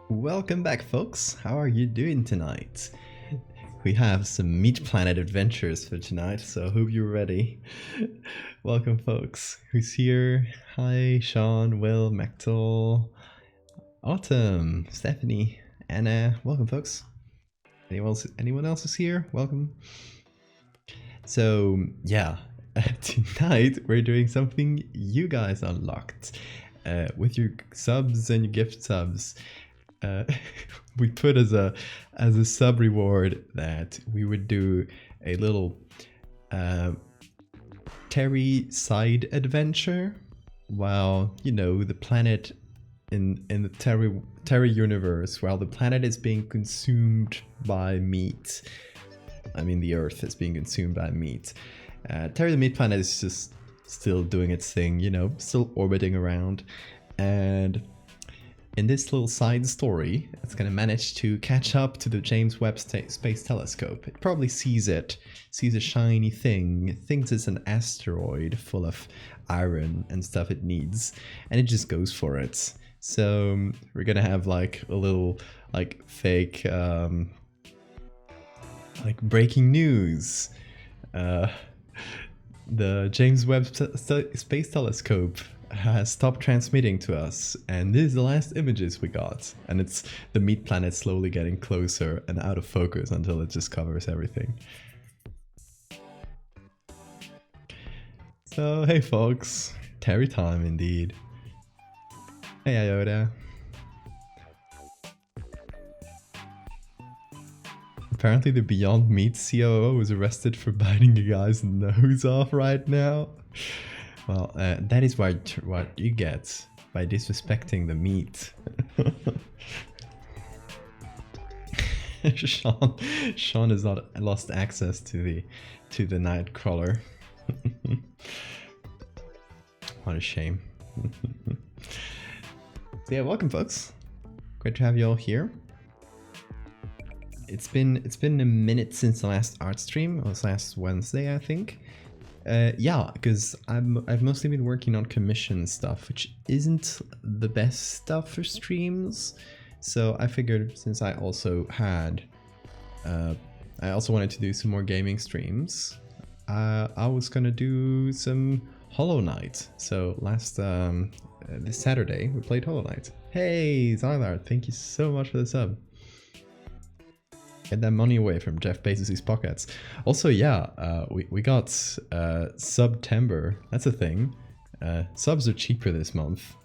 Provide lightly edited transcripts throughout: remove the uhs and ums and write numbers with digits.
Welcome back, folks. How are you doing tonight? We have some Meat Planet adventures for tonight, so hope you're ready. Welcome, folks. Who's here? Hi, Sean, Will, Mectal, Autumn, Stephanie, Anna. Welcome, folks. Anyone else is here? Welcome. So, yeah, tonight we're doing something you guys unlocked with your subs and your gift subs. We put as a sub reward that we would do a little Terry side adventure while, you know, the planet in the Terry universe, while the planet is being consumed by meat. I mean, the Earth is being consumed by meat. Terry the Meat Planet is just still doing its thing, you know, still orbiting around, and in this little side story, it's going to manage to catch up to the James Webb Space Telescope. It probably sees a shiny thing, thinks it's an asteroid full of iron and stuff it needs, and it just goes for it. So we're going to have like a little like fake like breaking news. The James Webb Space Telescope has stopped transmitting to us, and this is the last images we got, and it's the meat planet slowly getting closer and out of focus until it just covers everything. So hey folks, Terry time indeed. Hey Iota. Apparently the Beyond Meat COO was arrested for biting a guy's nose off right now. Well, that is what you get by disrespecting the meat. Sean has not lost access to the Nightcrawler. What a shame. So yeah, welcome folks. Great to have you all here. It's been a minute since the last art stream. It was last Wednesday, I think. Yeah, because I've mostly been working on commission stuff, which isn't the best stuff for streams. So I figured, since I also wanted to do some more gaming streams, I was gonna do some Hollow Knight. So this Saturday we played Hollow Knight. Hey Zylard, thank you so much for the sub. Get that money away from Jeff Bezos' pockets. Also, yeah, we got September. That's a thing. Subs are cheaper this month.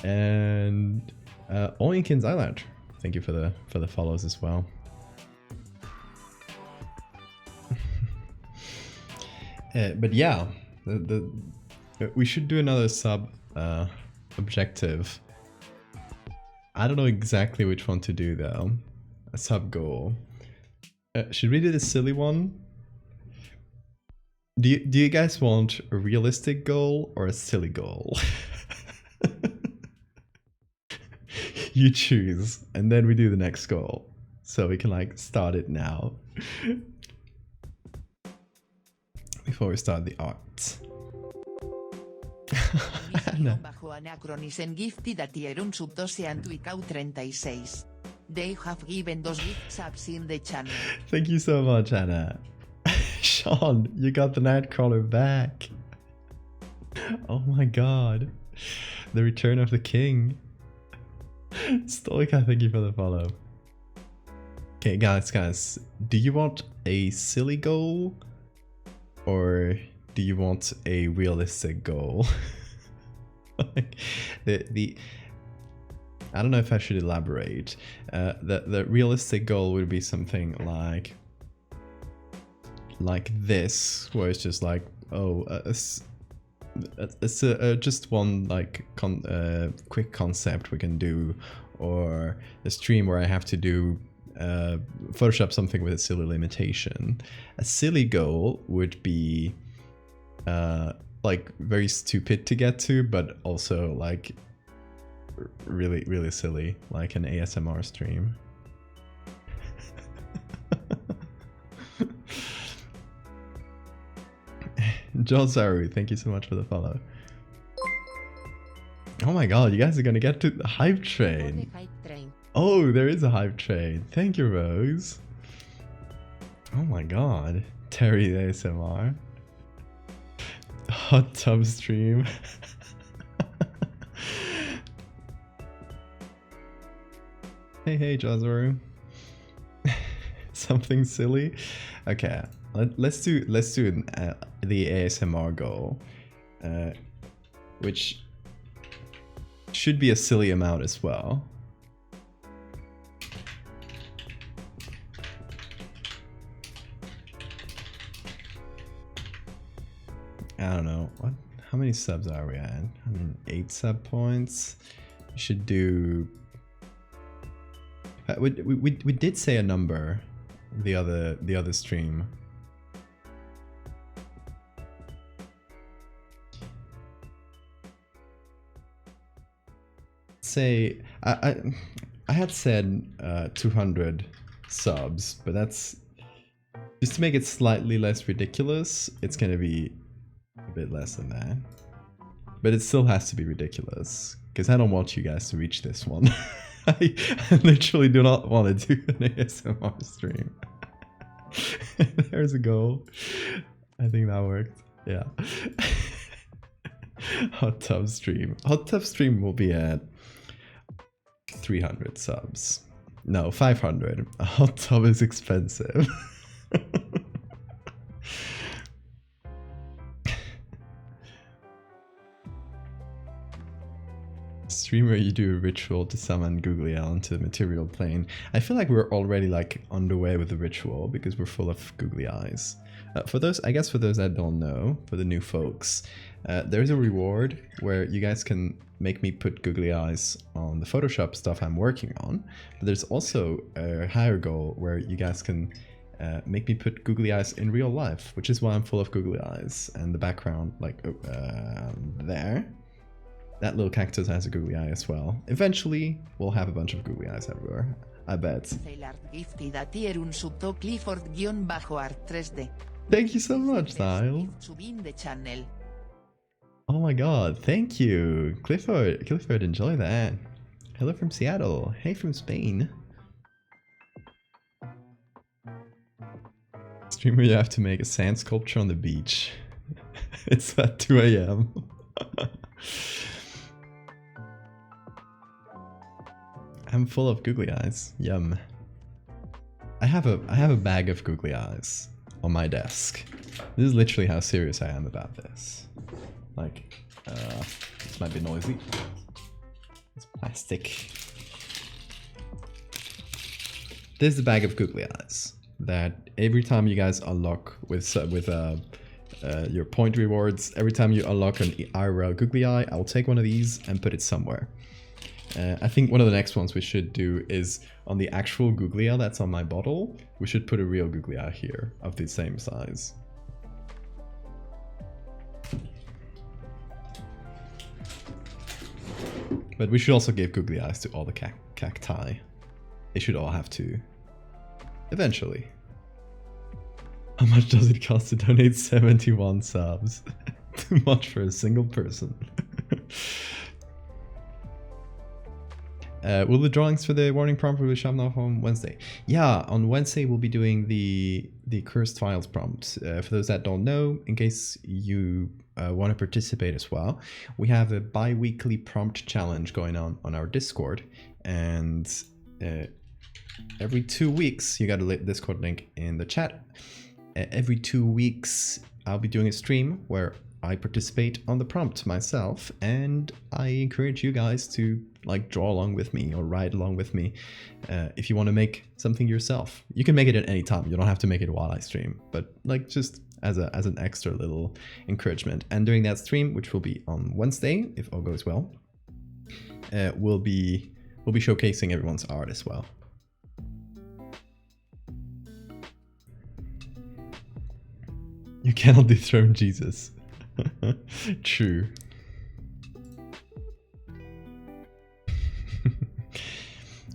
And Oinkin's Island. Thank you for the follows as well. But yeah, we should do another sub objective. I don't know exactly which one to do though. A sub goal. Should we do the silly one? Do you guys want a realistic goal or a silly goal? You choose, and then we do the next goal, so we can like start it now before we start the art. Bajo Anachronis en Gifted a tier un sub 12 and Twicau 36. They have given those gift subs in the channel. Thank you so much, Anna. Sean, you got the Nightcrawler back. Oh my god. The return of the king. Stoica, thank you for the follow. Okay, guys, do you want a silly goal? Or do you want a realistic goal? Like, I don't know if I should elaborate. The realistic goal would be something like this, where it's just like, oh, it's just one like quick concept we can do, or a stream where I have to do Photoshop something with a silly limitation. A silly goal would be like very stupid to get to, but also like really silly, like an ASMR stream. John Saru, thank you so much for the follow. Oh my god, you guys are gonna get to the hype train. Oh, there is a hype train. Thank you, Rose. Oh my god. Terry the ASMR. Hot tub stream. Hey, Jozaru. Something silly. Okay, let's do the ASMR goal, which should be a silly amount as well. I don't know what. How many subs are we at? I mean, 8 sub points. We should do. We did say a number the other stream. Say I had said 200 subs, but that's just to make it slightly less ridiculous. It's gonna be a bit less than that, but it still has to be ridiculous because I don't want you guys to reach this one. I literally do not want to do an ASMR stream. There's a goal. I think that worked. Yeah. Hot tub stream. Hot tub stream will be at 300 subs. No, 500. A hot tub is expensive. Stream where you do a ritual to summon Googly Owl into the material plane. I feel like we're already like underway with the ritual because we're full of googly eyes. For those that don't know, for the new folks, there's a reward where you guys can make me put googly eyes on the Photoshop stuff I'm working on. But there's also a higher goal where you guys can make me put googly eyes in real life, which is why I'm full of googly eyes. And the background, like there. That little cactus has a googly eye as well. Eventually, we'll have a bunch of googly eyes everywhere. I bet. Thank you so much, Niall. Oh my god, thank you. Clifford, enjoy that. Hello from Seattle. Hey from Spain. Stream where you have to make a sand sculpture on the beach. It's at 2 AM. I'm full of googly eyes. Yum. I have a bag of googly eyes on my desk. This is literally how serious I am about this. Like, this might be noisy. It's plastic. There's a bag of googly eyes that every time you guys unlock with your point rewards, every time you unlock an IRL googly eye, I'll take one of these and put it somewhere. I think one of the next ones we should do is on the actual googly eye that's on my bottle, we should put a real googly eye here of the same size. But we should also give googly eyes to all the cacti. They should all have to. Eventually. How much does it cost to donate 71 subs? Too much for a single person. Will the drawings for the warning prompt will be shown off on Wednesday? Yeah, on Wednesday we'll be doing the Cursed Files prompts. For those that don't know, in case you want to participate as well, we have a bi-weekly prompt challenge going on our Discord, and every 2 weeks, you got a Discord link in the chat. Every 2 weeks, I'll be doing a stream where I participate on the prompt myself, and I encourage you guys to like draw along with me or ride along with me if you want to make something yourself. You can make it at any time. You don't have to make it while I stream, but like just as an extra little encouragement. And during that stream, which will be on Wednesday, if all goes well, we'll be showcasing everyone's art as well. You cannot dethrone Jesus. True.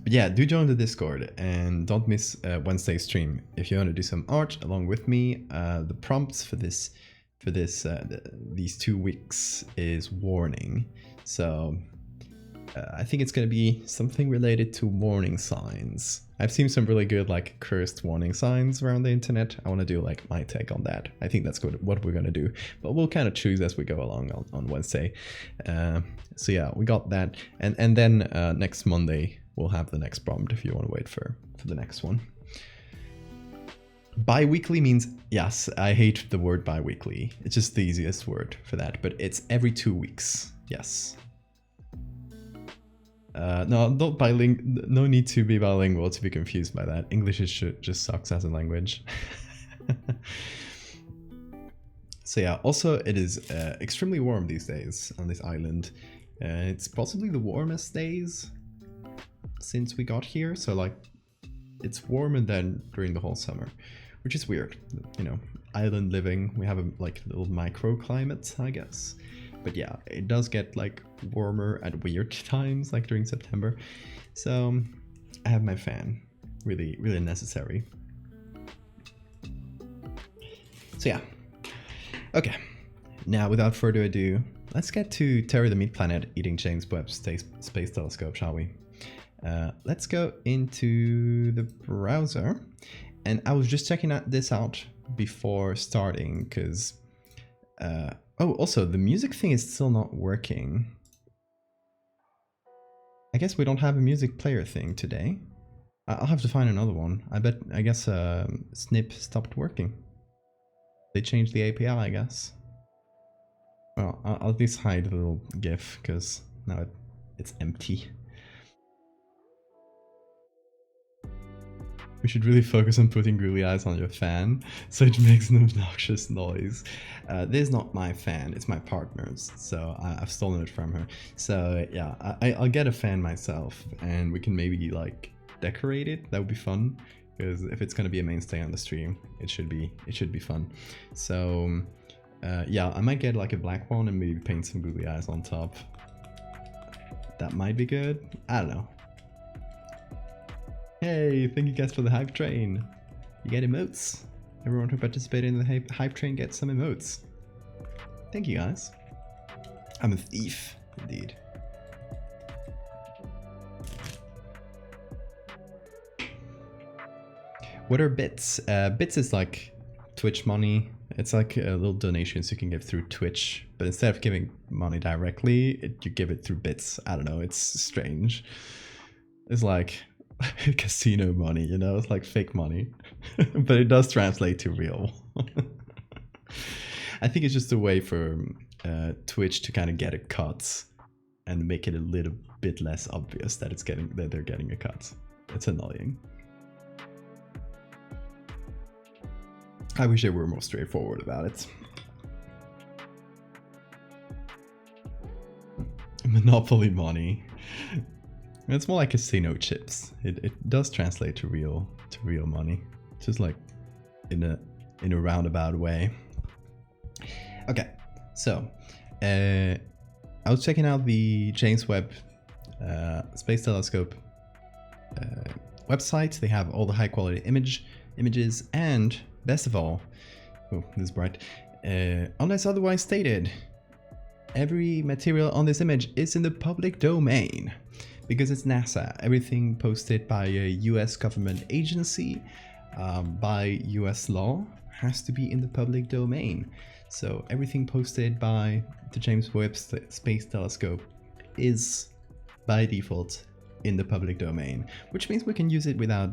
But yeah, do join the Discord and don't miss Wednesday's stream if you want to do some art along with me. The prompts for these 2 weeks is warning. So I think it's going to be something related to warning signs. I've seen some really good like cursed warning signs around the internet. I want to do like my take on that. I think that's what we're going to do, but we'll kind of choose as we go along on Wednesday. So yeah, we got that. And then next Monday, we'll have the next prompt if you want to wait for the next one. Bi-weekly means, yes, I hate the word bi-weekly. It's just the easiest word for that, but it's every 2 weeks. Yes. No, not bilingual. No need to be bilingual to be confused by that. English just sucks as a language. So yeah, also it is extremely warm these days on this island. It's possibly the warmest days since we got here. So like, it's warmer than during the whole summer, which is weird. You know, island living, we have a like little microclimate, I guess. But yeah, it does get like warmer at weird times, like during September. So I have my fan, really, really necessary. So yeah, okay. Now, without further ado, let's get to Terry the Meat Planet eating James Webb Space Telescope, shall we? Let's go into the browser. And I was just checking this out before starting because... oh, also, the music thing is still not working. I guess we don't have a music player thing today. I'll have to find another one. I guess Snip stopped working. They changed the API, I guess. Well, I'll at least hide the little GIF, because now it's empty. We should really focus on putting googly eyes on your fan, so it makes an obnoxious noise. This is not my fan, it's my partner's, so I've stolen it from her. So yeah, I'll get a fan myself, and we can maybe like decorate it. That would be fun, because if it's gonna be a mainstay on the stream, it should be fun. So yeah, I might get like a black one and maybe paint some googly eyes on top. That might be good. I don't know. Hey, thank you guys for the hype train. You get emotes. Everyone who participated in the hype train gets some emotes. Thank you guys. I'm a thief, indeed. What are bits? Bits is like Twitch money. It's like little donations you can give through Twitch, but instead of giving money directly, you give it through bits. I don't know, it's strange. It's like casino money, you know, it's like fake money, but it does translate to real. I think it's just a way for Twitch to kind of get a cut and make it a little bit less obvious that they're getting a cut. It's annoying. I wish they were more straightforward about it. Monopoly money. It's more like casino chips. It does translate to real money, just like in a roundabout way. Okay, so I was checking out the James Webb Space Telescope website. They have all the high quality images, and best of all, oh, this is bright. Unless otherwise stated, every material on this image is in the public domain. Because it's NASA, everything posted by a US government agency, by US law, has to be in the public domain. So everything posted by the James Webb Space Telescope is, by default, in the public domain, which means we can use it without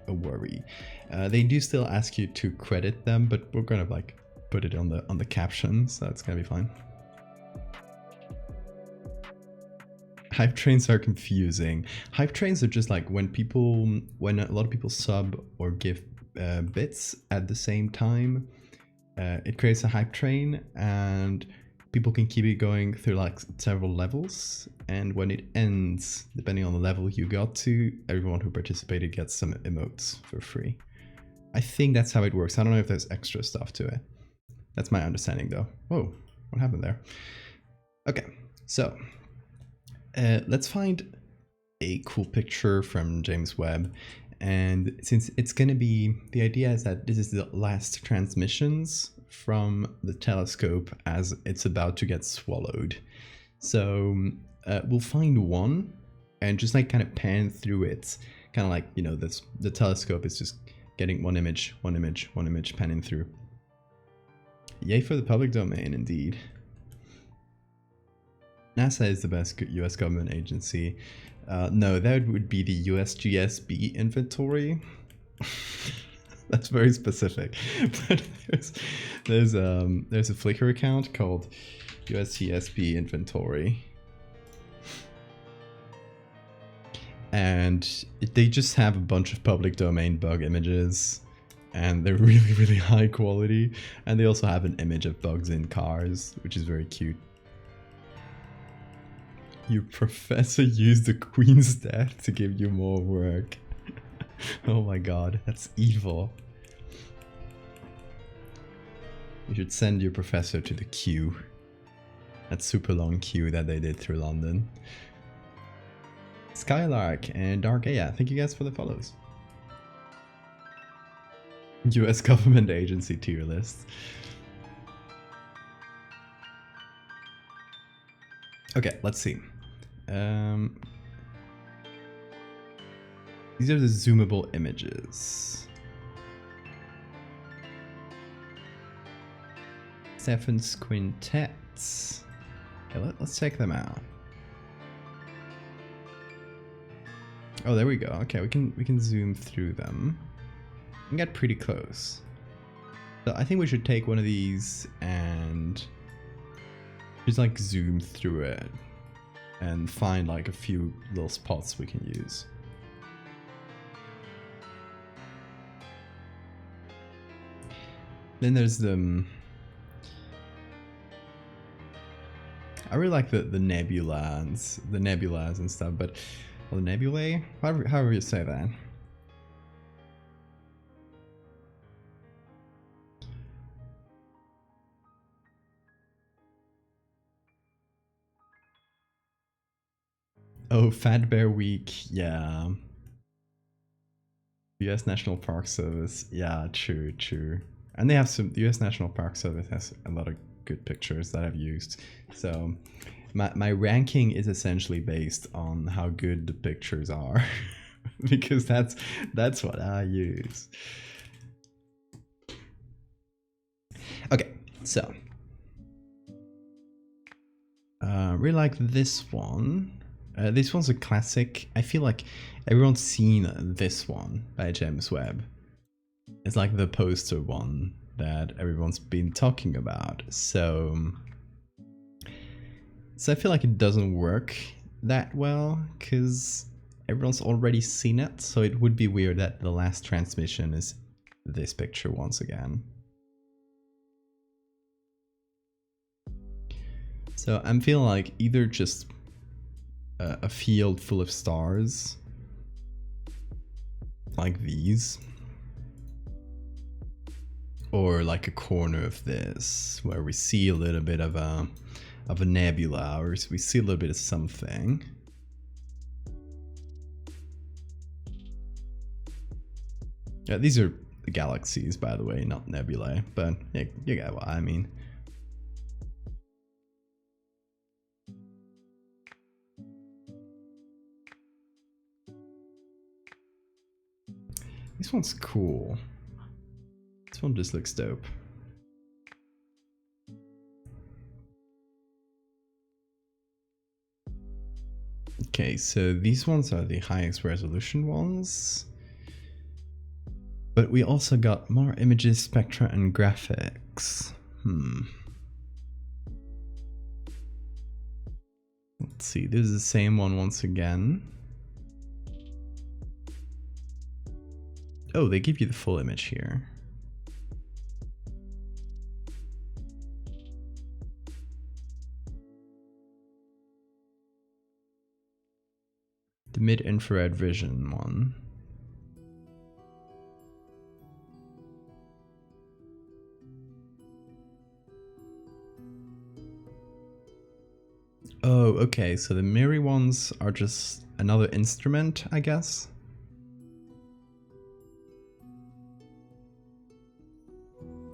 a worry. They do still ask you to credit them, but we're gonna like put it on the caption, so it's gonna be fine. Hype trains are confusing. Hype trains are just like when a lot of people sub or give bits at the same time, it creates a hype train and people can keep it going through like several levels. And when it ends, depending on the level you got to, everyone who participated gets some emotes for free. I think that's how it works. I don't know if there's extra stuff to it. That's my understanding though. Whoa, what happened there? Okay, so let's find a cool picture from James Webb. And since it's going to be, the idea is that this is the last transmissions from the telescope as it's about to get swallowed. So we'll find one and just like kind of pan through it. Kind of like, you know, the telescope is just getting one image, panning through. Yay for the public domain, indeed. NASA is the best US government agency. No, that would be the USGSB inventory. That's very specific. But there's a Flickr account called USGSB inventory. And they just have a bunch of public domain bug images. And they're really, really high quality. And they also have an image of bugs in cars, which is very cute. Your professor used the Queen's death to give you more work. Oh my god, that's evil. You should send your professor to the queue. That super long queue that they did through London. Skylark and Dark Aya, thank you guys for the follows. US government agency tier list. Okay, let's see. These are the zoomable images. Stefan's quintets. Okay, let's check them out. Oh, there we go. Okay, we can zoom through them. We can get pretty close. So I think we should take one of these and just like zoom through it and find like a few little spots we can use. Then there's the I really like the nebulas and stuff, but the nebulae, however you say that. Oh, Fat Bear Week, yeah. US National Park Service, yeah, true. And they have some, the US National Park Service has a lot of good pictures that I've used. So my ranking is essentially based on how good the pictures are. Because that's what I use. Okay, so. Really like this one. This one's a classic. I feel like everyone's seen this one by James Webb. It's like the poster one that everyone's been talking about. So I feel like it doesn't work that well because everyone's already seen it. So it would be weird that the last transmission is this picture once again. So I'm feeling like either just a field full of stars like these, or like a corner of this where we see a little bit of a nebula, or we see a little bit of something. Yeah, these are the galaxies, by the way, not nebulae, but yeah, you get what I mean. This one's cool. This one just looks dope. Okay, so these ones are the highest resolution ones. But we also got more images, spectra, and graphics. Let's see, this is the same one once again. Oh, they give you the full image here. The mid-infrared vision one. Oh, okay, so the MIRI ones are just another instrument, I guess.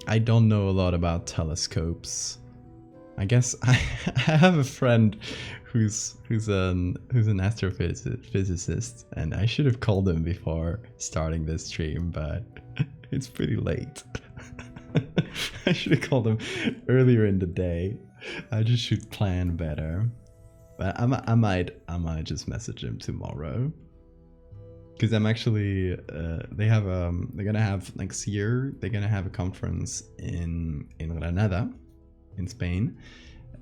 I don't know a lot about telescopes, I guess I have a friend who's an astrophysicist, and I should have called him before starting this stream, but it's pretty late. I should have called him earlier in the day. I just should plan better. But I might just message him tomorrow. Because I'm actually they're gonna have next year, they're gonna have a conference in Granada, in Spain,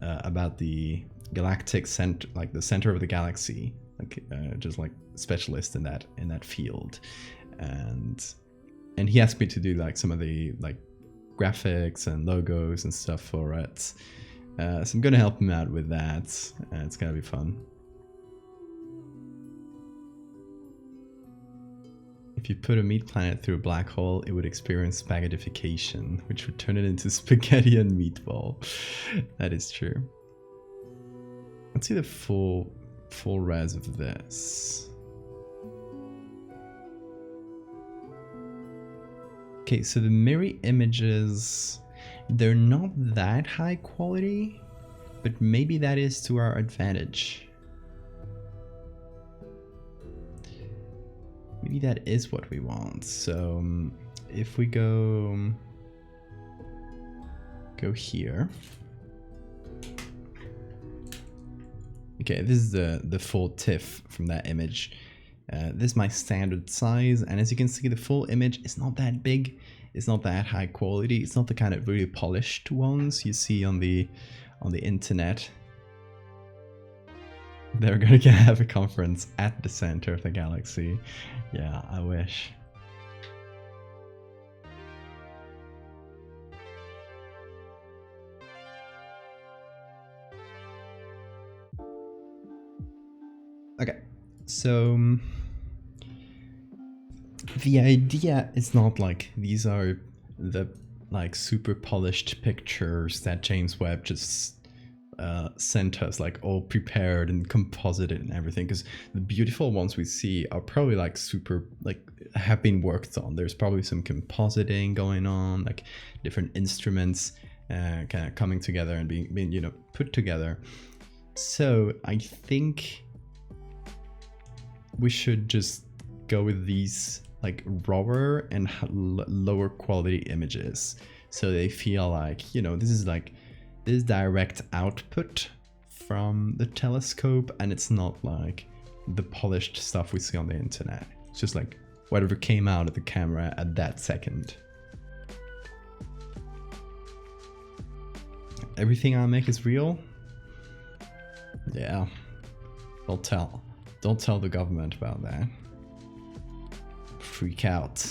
about the galactic center, like the center of the galaxy, like just like specialist in that field, and he asked me to do like some of the like graphics and logos and stuff for it. So I'm gonna help him out with that. It's gonna be fun. If you put a meat planet through a black hole, it would experience spaghettification, which would turn it into spaghetti and meatball. That is true. Let's see the full res of this. Okay, so the mirror images, they're not that high quality, but maybe that is to our advantage. Maybe that is what we want. So if we go here. Okay, this is the full TIFF from that image. This is my standard size, and as you can see, the full image is not that big. It's not that high quality. It's not the kind of really polished ones you see on the internet. They're gonna have a conference at the center of the galaxy. Yeah, I wish. Okay, so the idea is not like these are the like super polished pictures that James Webb just sent us, like all prepared and composited and everything, because the beautiful ones we see are probably like super, like have been worked on. There's probably some compositing going on, like different instruments kind of coming together and being you know, put together. So I think we should just go with these like rawer and lower quality images, so they feel like, you know, this is direct output from the telescope, and it's not like the polished stuff we see on the internet. It's just like whatever came out of the camera at that second. Everything I make is real? Yeah. Don't tell the government about that. Freak out.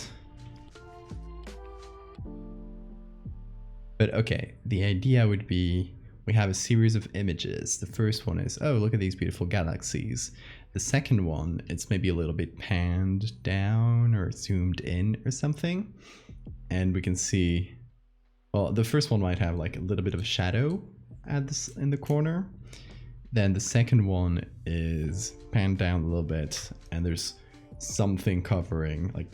But okay, the idea would be we have a series of images. The first one is, oh, look at these beautiful galaxies. The second one, it's maybe a little bit panned down or zoomed in or something. And we can see, well, the first one might have like a little bit of a shadow in the corner. Then the second one is panned down a little bit, and there's something covering like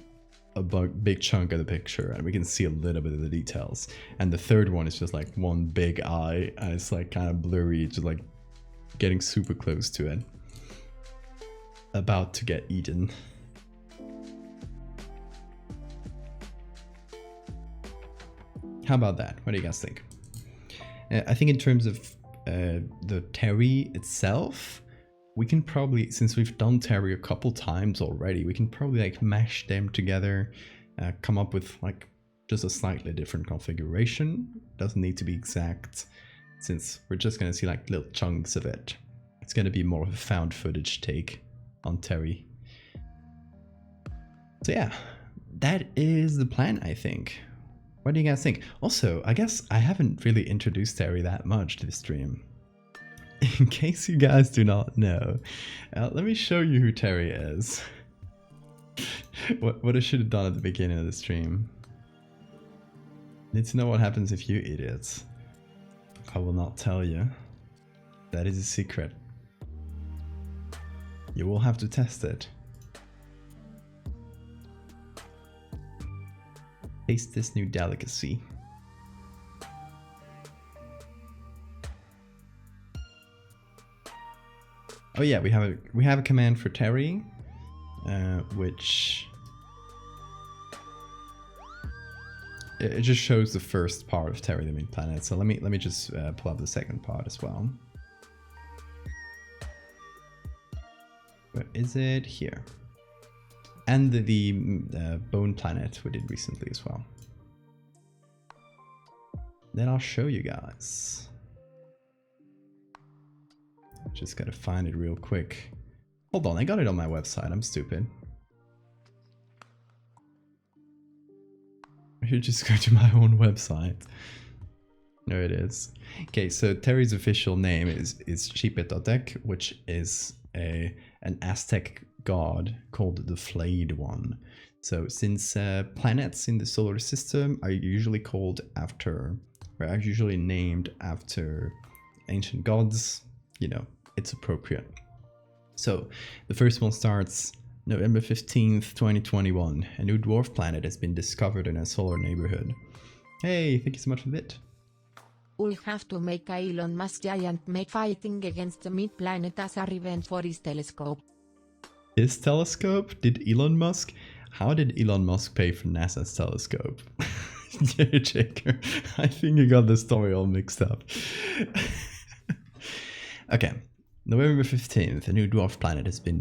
a big chunk of the picture, and we can see a little bit of the details. And the third one is just like one big eye, and it's like kind of blurry, just like getting super close to it, about to get eaten. How about that? What do you guys think? I think in terms of the Terry itself, we can probably, since we've done Terry a couple times already, we can probably like mash them together, come up with like just a slightly different configuration. Doesn't need to be exact, since we're just going to see like little chunks of it. It's going to be more of a found footage take on Terry. So yeah, that is the plan, I think. What do you guys think? Also, I guess I haven't really introduced Terry that much to the stream. In case you guys do not know, let me show you who Terry is. What I should have done at the beginning of the stream. Need to know what happens if you eat it. I will not tell you. That is a secret. You will have to test it. Taste this new delicacy. Oh yeah, we have a command for Terry, which it just shows the first part of Terry the Mid Planet. So let me just pull up the second part as well. Where is it? Here. And the Bone Planet we did recently as well. Then I'll show you guys. Just gotta find it real quick. Hold on, I got it on my website. I'm stupid. I should just go to my own website. There it is. Okay, so Terry's official name is Xipetotec, which is an Aztec god called the Flayed One. So since planets in the solar system are usually named after ancient gods, you know, it's appropriate. So the first one starts November 15th, 2021. A new dwarf planet has been discovered in a solar neighborhood. Hey, thank you so much for the bit. We'll have to make a Elon Musk giant mech fighting against the mid-planet as a revenge for his telescope. His telescope? How did Elon Musk pay for NASA's telescope? Yeah, Jaker, I think you got the story all mixed up. Okay, November 15th, a new dwarf planet has been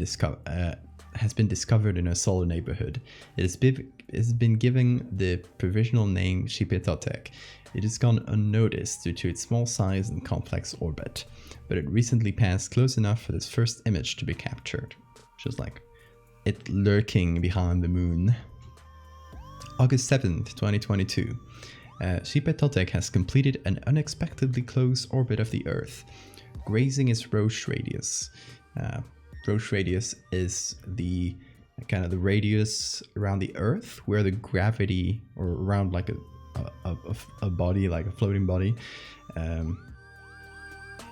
discovered in a solar neighborhood. It has been given the provisional name Xipetotec. It has gone unnoticed due to its small size and complex orbit, but it recently passed close enough for this first image to be captured. Just like it lurking behind the moon. August 7th, 2022. Xipetotec has completed an unexpectedly close orbit of the Earth, grazing its Roche radius. Roche radius is the kind of the radius around the Earth where the gravity, or around like a body, like a floating body,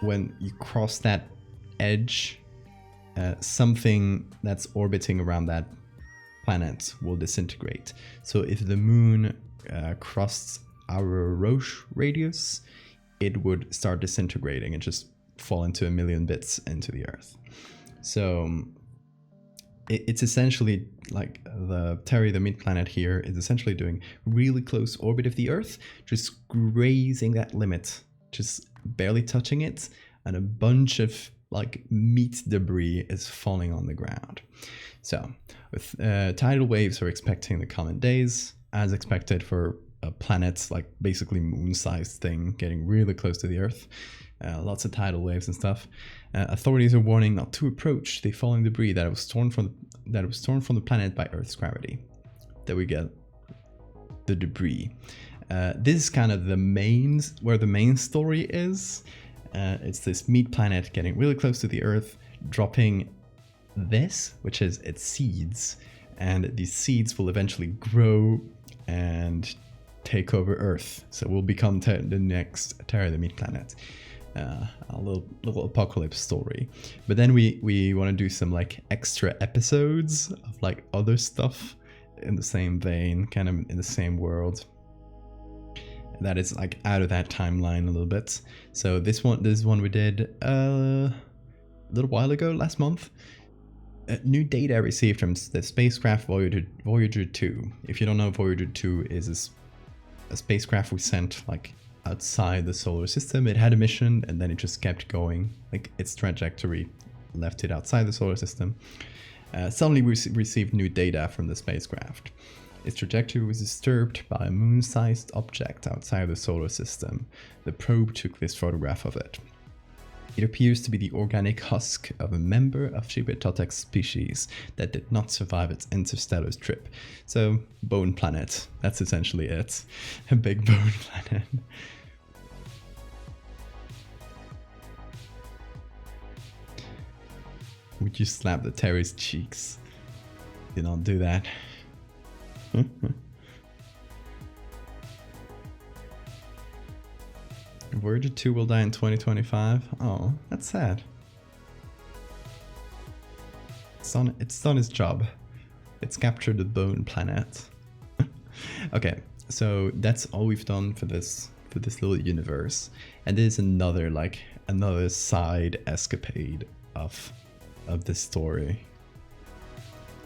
when you cross that edge, something that's orbiting around that planet will disintegrate. So if the moon crossed our Roche radius, it would start disintegrating and just fall into a million bits into the Earth. So it's essentially like the Terry the Mid Planet here is essentially doing really close orbit of the Earth, just grazing that limit, just barely touching it, and a bunch of like meat debris is falling on the ground. So with tidal waves are expecting the coming days, as expected for a planet like basically moon-sized thing getting really close to the Earth. Lots of tidal waves and stuff. Authorities are warning not to approach the falling debris that was torn from the planet by Earth's gravity. There we go. The debris. This is kind of where the main story is. It's this meat planet getting really close to the Earth, dropping this, which is its seeds, and these seeds will eventually grow and take over Earth. So we'll become the next Terra the Meat Planet. A little apocalypse story. But then we want to do some like extra episodes of like other stuff in the same vein, kind of in the same world. That is like out of that timeline a little bit. So this one we did a little while ago, last month. New data received from the spacecraft Voyager 2. If you don't know, Voyager 2 is a spacecraft we sent like outside the solar system. It had a mission and then it just kept going. Like its trajectory left it outside the solar system. Suddenly we received new data from the spacecraft. Its trajectory was disturbed by a moon-sized object outside the solar system. The probe took this photograph of it. It appears to be the organic husk of a member of Xipetotec's species that did not survive its interstellar trip. So, bone planet. That's essentially it. A big bone planet. Would you slap the Terry's cheeks? Do not do that. Voyager 2 will die in 2025. Oh, that's sad. It's done its job. It's captured the bone planet. Okay, so that's all we've done for this little universe. And there's another side escapade of of this story.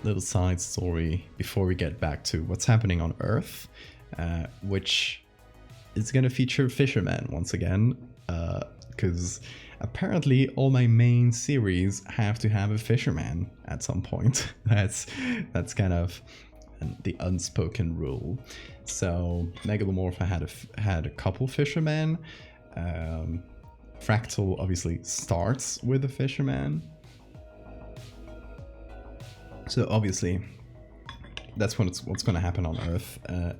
Little side story before we get back to what's happening on Earth, which is going to feature fishermen once again, because apparently all my main series have to have a fisherman at some point. That's kind of the unspoken rule. So Megalomorph had a couple fishermen. Fractal obviously starts with a fisherman. So obviously, that's what's going to happen on Earth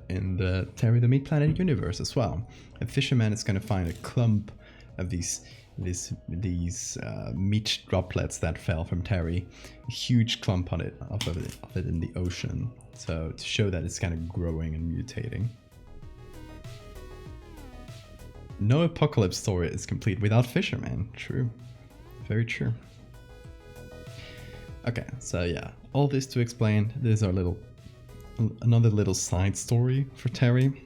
in the Terry the Meat Planet universe as well. A fisherman is going to find a clump of these meat droplets that fell from Terry, a huge clump of it in the ocean. So to show that it's kind of growing and mutating. No apocalypse story is complete without fishermen. True, very true. Okay, so yeah, all this to explain, this is our another little side story for Terry.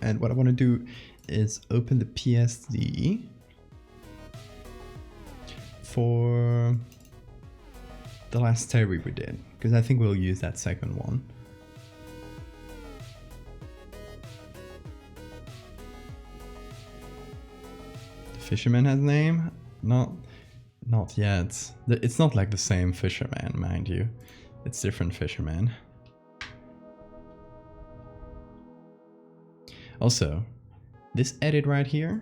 And what I want to do is open the PSD for the last Terry we did, because I think we'll use that second one. The fisherman has a name? Not yet. It's not like the same fisherman, mind you. It's different fisherman. Also, this edit right here,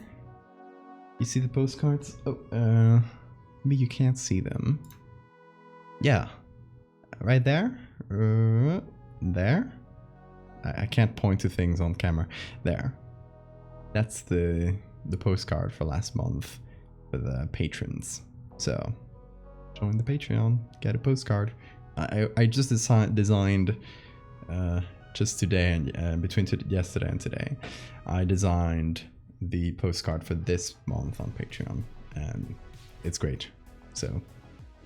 you see the postcards? Oh, maybe you can't see them. Yeah, right there. There. I can't point to things on camera. There. That's the postcard for last month for the patrons. So, join the Patreon, get a postcard. I just designed just today and between yesterday and today, I designed the postcard for this month on Patreon, and it's great. So,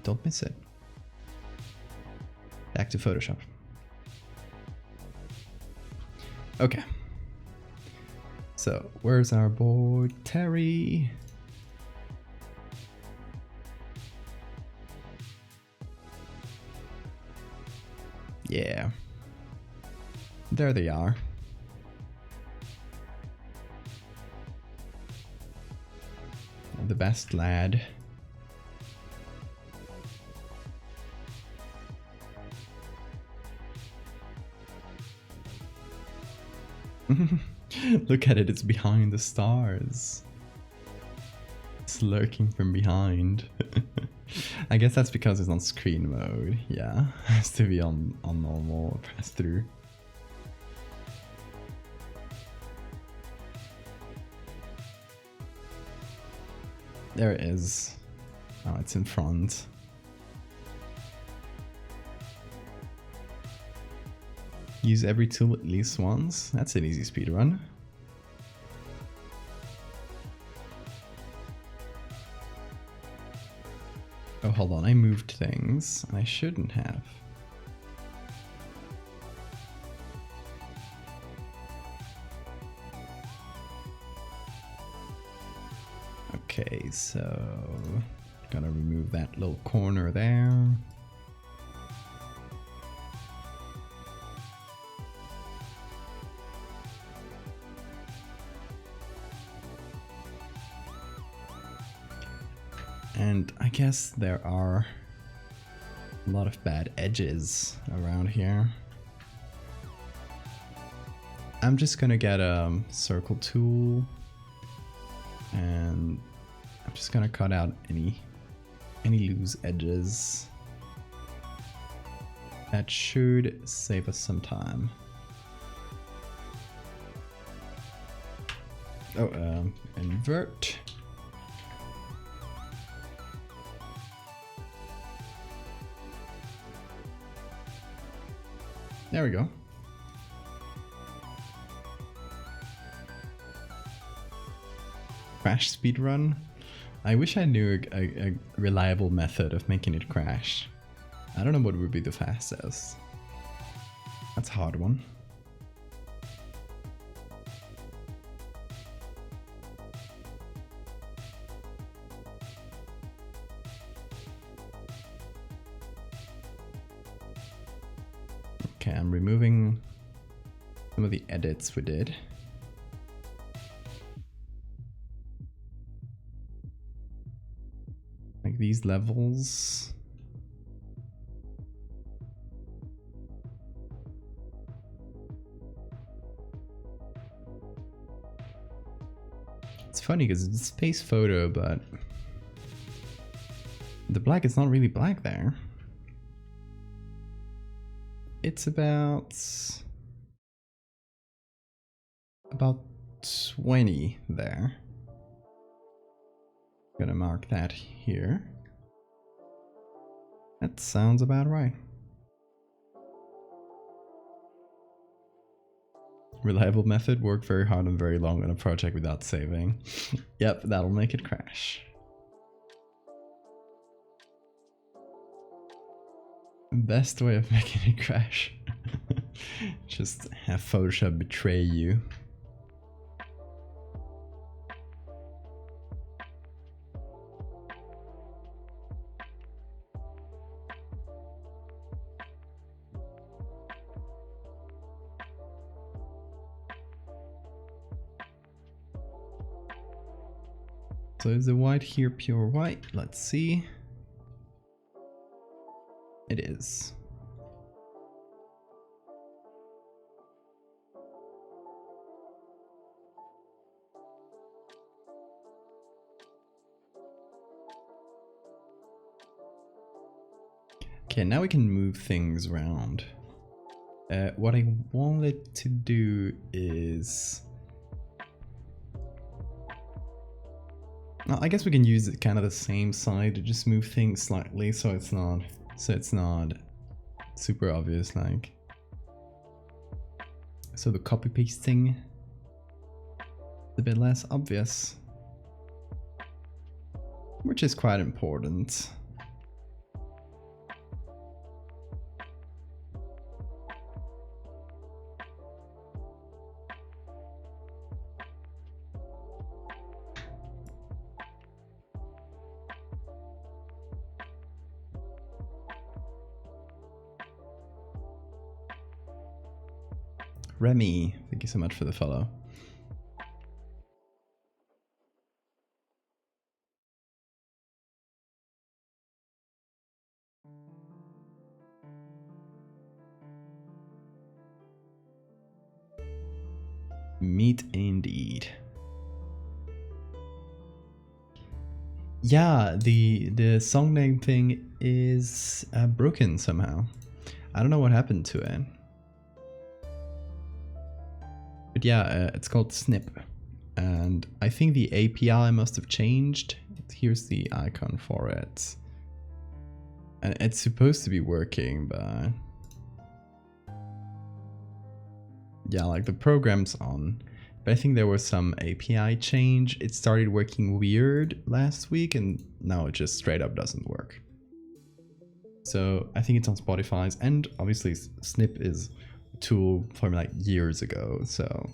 don't miss it. Back to Photoshop. Okay. So, where's our boy Terry? Yeah. There they are. The best lad. Look at it, it's behind the stars. It's lurking from behind. I guess that's because it's on screen mode. Yeah, it has to be on normal pass through. There it is. Oh, it's in front. Use every tool at least once. That's an easy speedrun. Oh, hold on. I moved things. I shouldn't have. Okay, so gotta remove that little corner there. And I guess there are a lot of bad edges around here. I'm just gonna get a circle tool and I'm just gonna cut out any loose edges. That should save us some time. Oh, invert. There we go. Crash speedrun? I wish I knew a reliable method of making it crash. I don't know what would be the fastest. That's a hard one. Okay, I'm removing some of the edits we did. Like these levels. It's funny because it's a space photo, but the black is not really black there. It's about 20 there. Gonna mark that here. That sounds about right. Reliable method, work very hard and very long on a project without saving. Yep, that'll make it crash. Best way of making it crash. Just have Photoshop betray you. So is the white here pure white? Let's see. It is. Okay, now we can move things around. What I wanted to do is... Well, I guess we can use it kind of the same side to just move things slightly so it's not super obvious, like. So the copy pasting is a bit less obvious, which is quite important. Remy, thank you so much for the follow. Meat indeed. Yeah, the song name thing is broken somehow. I don't know what happened to it. But yeah, it's called Snip, and I think the API must have changed. Here's the icon for it, and it's supposed to be working, but yeah, like the program's on, but I think there was some API change. It started working weird last week, and now it just straight up doesn't work. So I think it's on Spotify's, and obviously Snip is tool from like years ago, so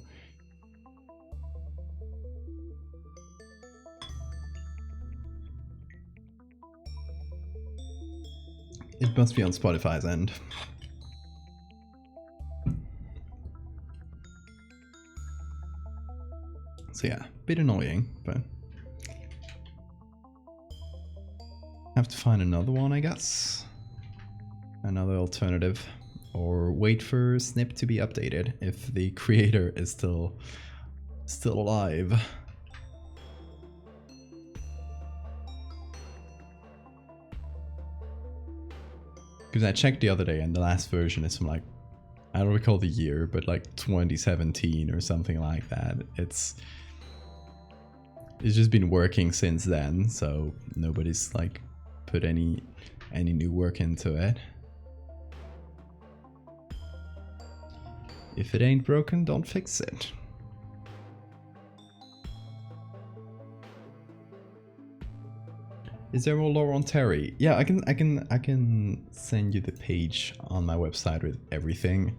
it must be on Spotify's end. So yeah, bit annoying, but have to find another one, I guess. Another alternative. Or wait for Snip to be updated if the creator is still alive. Because I checked the other day and the last version is from like, I don't recall the year, but like 2017 or something like that. It's just been working since then, so nobody's like put any new work into it. If it ain't broken, don't fix it. Is there more lore on Terry? Yeah, I can send you the page on my website with everything.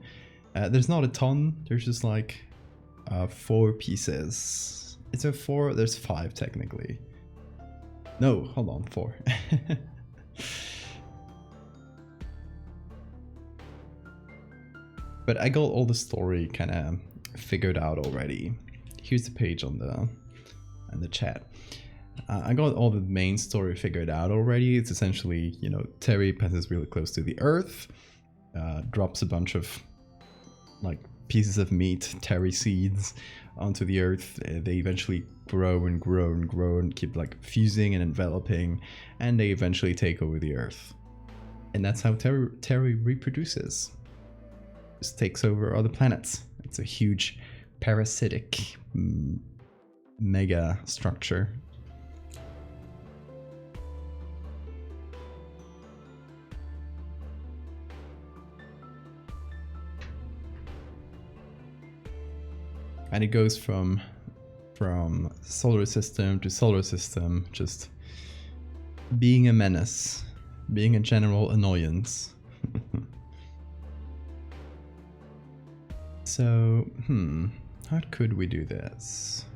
There's not a ton. There's just like 4 pieces. Is there 4? There's 5 technically. No, hold on, 4. But I got all the story kind of figured out already. Here's the page on the chat. I got all the main story figured out already. It's essentially, you know, Terry passes really close to the Earth, drops a bunch of like pieces of meat, Terry seeds, onto the Earth. They eventually grow and grow and grow and keep like fusing and enveloping, and they eventually take over the Earth. And that's how Terry reproduces. Just takes over other planets. It's a huge parasitic mega structure. And it goes from solar system to solar system, just being a menace, being a general annoyance. So, how could we do this?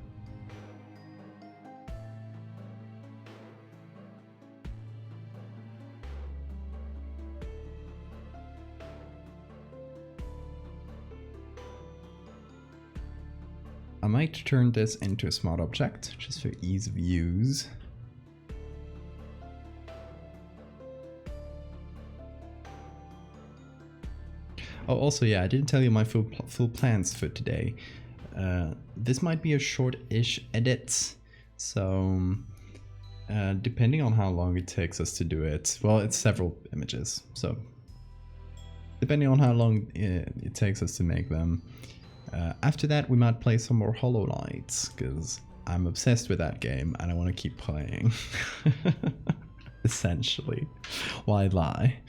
I might turn this into a smart object, just for ease of use. Oh, also, yeah, I didn't tell you my full plans for today. This might be a short-ish edit, so depending on how long it takes us to do it, well, it's several images, so depending on how long it takes us to make them. After that, we might play some more Hollow Knight, because I'm obsessed with that game and I want to keep playing. Essentially. Why lie?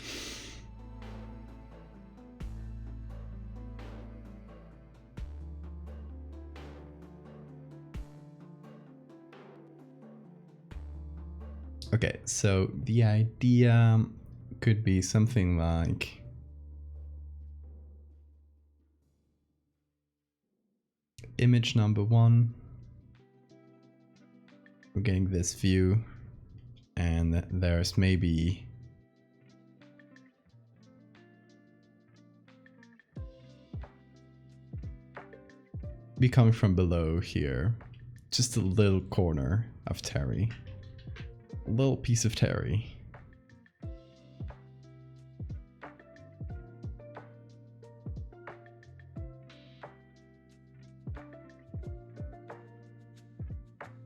Okay, so the idea could be something like image number 1. We're getting this view, and there's maybe coming from below here, just a little corner of Terry. A little piece of Terry.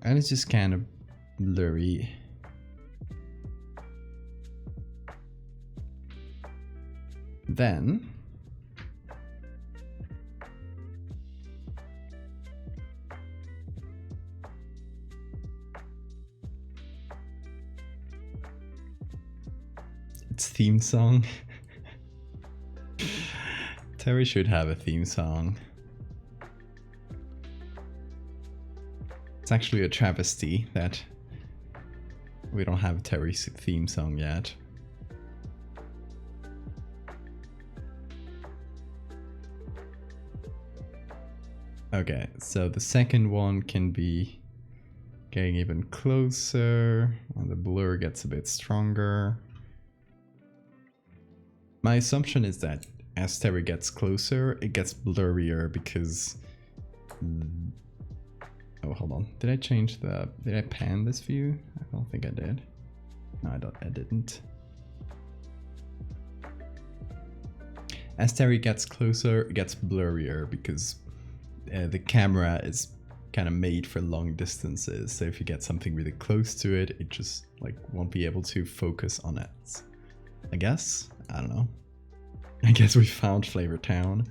And it's just kind of blurry. Then its theme song. Terry should have a theme song. It's actually a travesty that we don't have Terry's theme song yet. Okay, so the second one can be getting even closer, and the blur gets a bit stronger. My assumption is that as Terry gets closer, it gets blurrier because... Oh, hold on. Did I pan this view? I don't think I did. No, I didn't. As Terry gets closer, it gets blurrier because the camera is kind of made for long distances. So if you get something really close to it, it just like won't be able to focus on it. I guess? I don't know. I guess we found Flavor Town.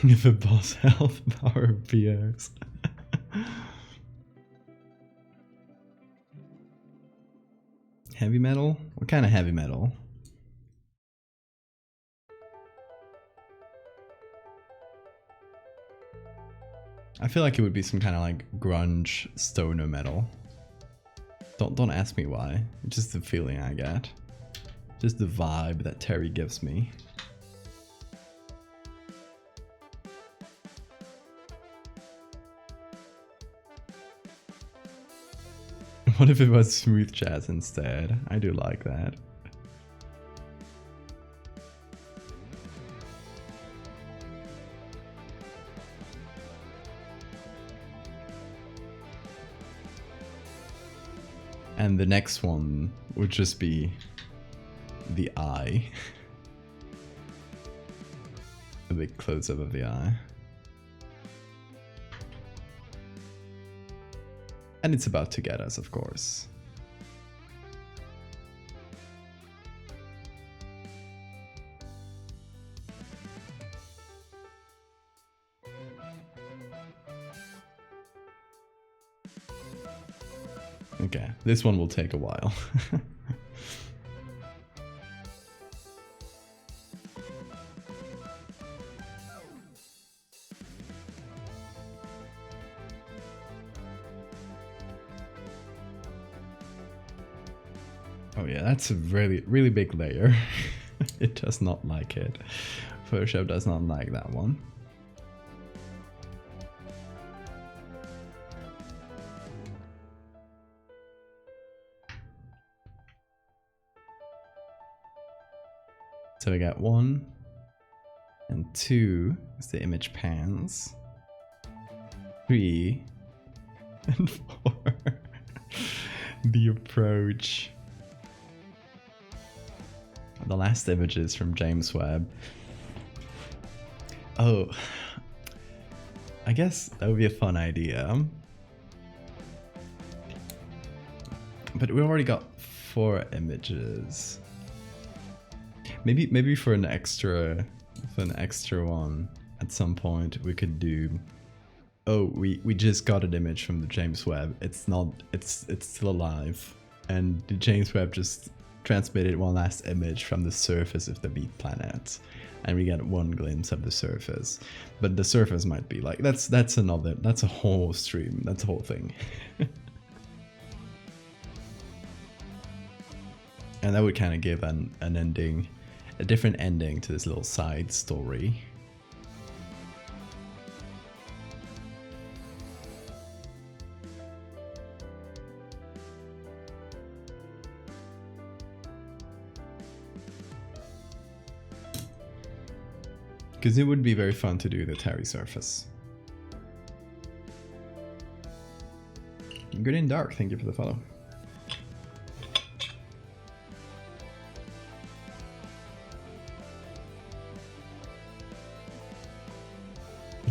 The boss health power BRs. Heavy metal? What kind of heavy metal? I feel like it would be some kind of like grunge stoner metal. Don't ask me why. It's just the feeling I get. Just the vibe that Terry gives me. What if it was smooth jazz instead? I do like that. And the next one would just be the eye. A big close-up of the eye. And it's about to get us, of course. Okay, this one will take a while. Oh yeah, that's a really, really big layer. It does not like it. Photoshop does not like that one. So we got 1 and 2 as the image pans. 3 and 4. The approach. The last images from James Webb. Oh, I guess that would be a fun idea. But we already got 4 images. Maybe for an extra one at some point we could do. Oh, we just got an image from the James Webb. It's still alive, and the James Webb just transmitted one last image from the surface of the beat planet, and we get one glimpse of the surface. But the surface might be like that's a whole stream. That's a whole thing. And that would kind of give an ending. A different ending to this little side story. Because it would be very fun to do the Terry surface. Good in dark, thank you for the follow.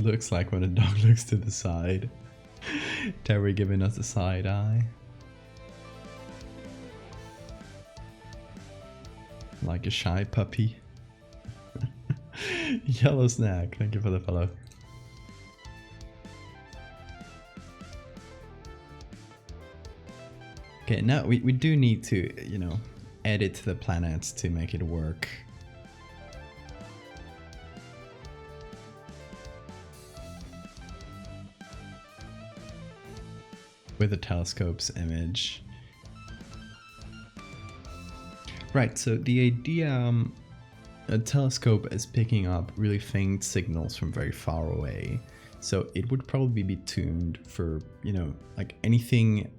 Looks like when a dog looks to the side. Terry giving us a side eye. Like a shy puppy. Yellow snack, thank you for the follow. Okay, now we do need to, you know, edit the planet to make it work. With the telescope's image. Right, so the idea, a telescope is picking up really faint signals from very far away. So it would probably be tuned for, you know, like anything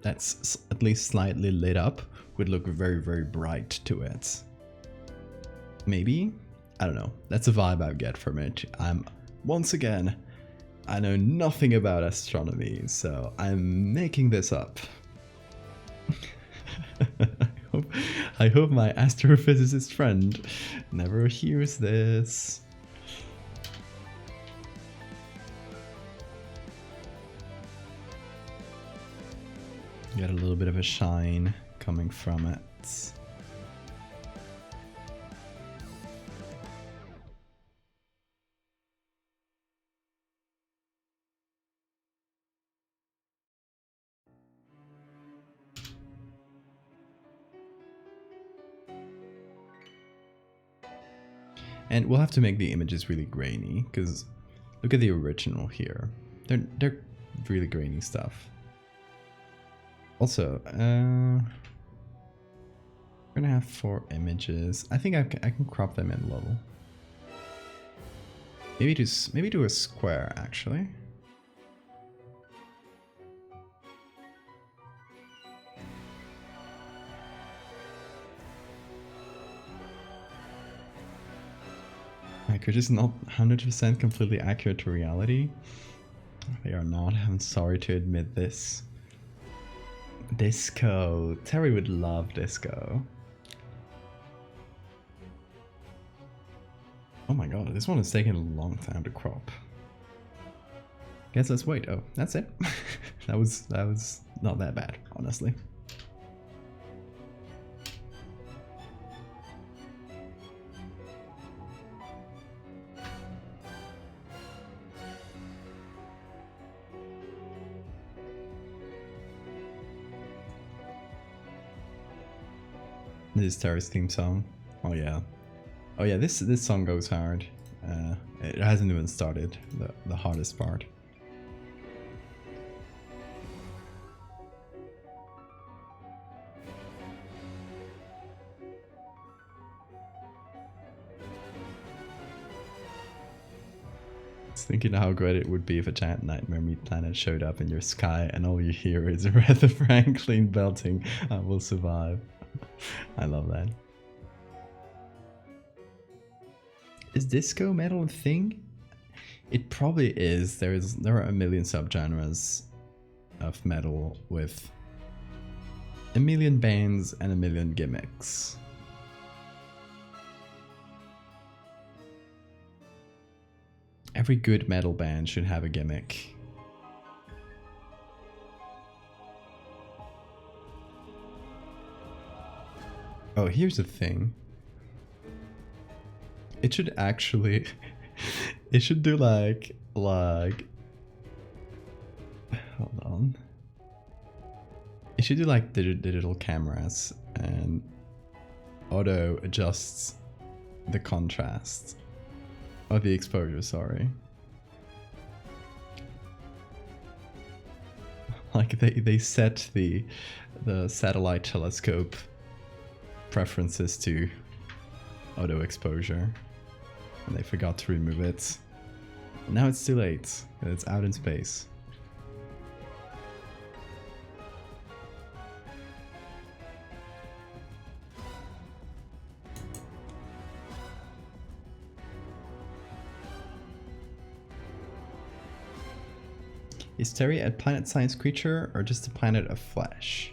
that's at least slightly lit up would look very, very bright to it. Maybe? I don't know. That's a vibe I get from it. Once again, I know nothing about astronomy, so I'm making this up. I hope my astrophysicist friend never hears this. Get a little bit of a shine coming from it. And we'll have to make the images really grainy, because look at the original here. They're really grainy stuff. Also, we're gonna have 4 images. I think I can crop them in low. Maybe do a square actually. Like, which is not 100% completely accurate to reality. They are not. I'm sorry to admit this. Disco. Terry would love disco. Oh my god, this one is taking a long time to crop. Guess let's wait. Oh, that's it. that was not that bad, honestly. This is Terry's theme song. Oh yeah. Oh yeah, this song goes hard. It hasn't even started, the hardest part. Just thinking how great it would be if a giant nightmare meat planet showed up in your sky and all you hear is Aretha Franklin belting "I Will Survive." I love that. Is disco metal a thing? It probably is. There are a million subgenres of metal with a million bands and a million gimmicks. Every good metal band should have a gimmick. Oh, here's the thing. It should actually, it should do like, hold on. It should do like digital cameras and auto adjusts the contrast. Or the exposure, sorry. Like they set the satellite telescope preferences to auto exposure. And they forgot to remove it. Now it's too late. It's out in space. Is Terry a planet-sized creature or just a planet of flesh?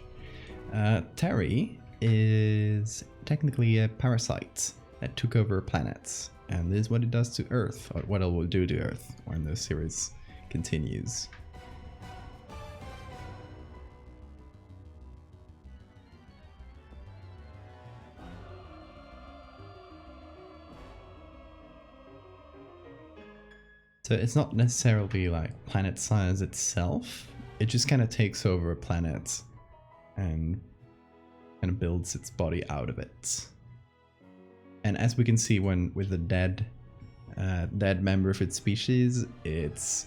Terry is technically a parasite that took over planets. And this is what it does to Earth, or what it will do to Earth when the series continues. So it's not necessarily like planet size itself, it just kind of takes over a planet and kind of builds its body out of it. And as we can see when with the dead member of its species, it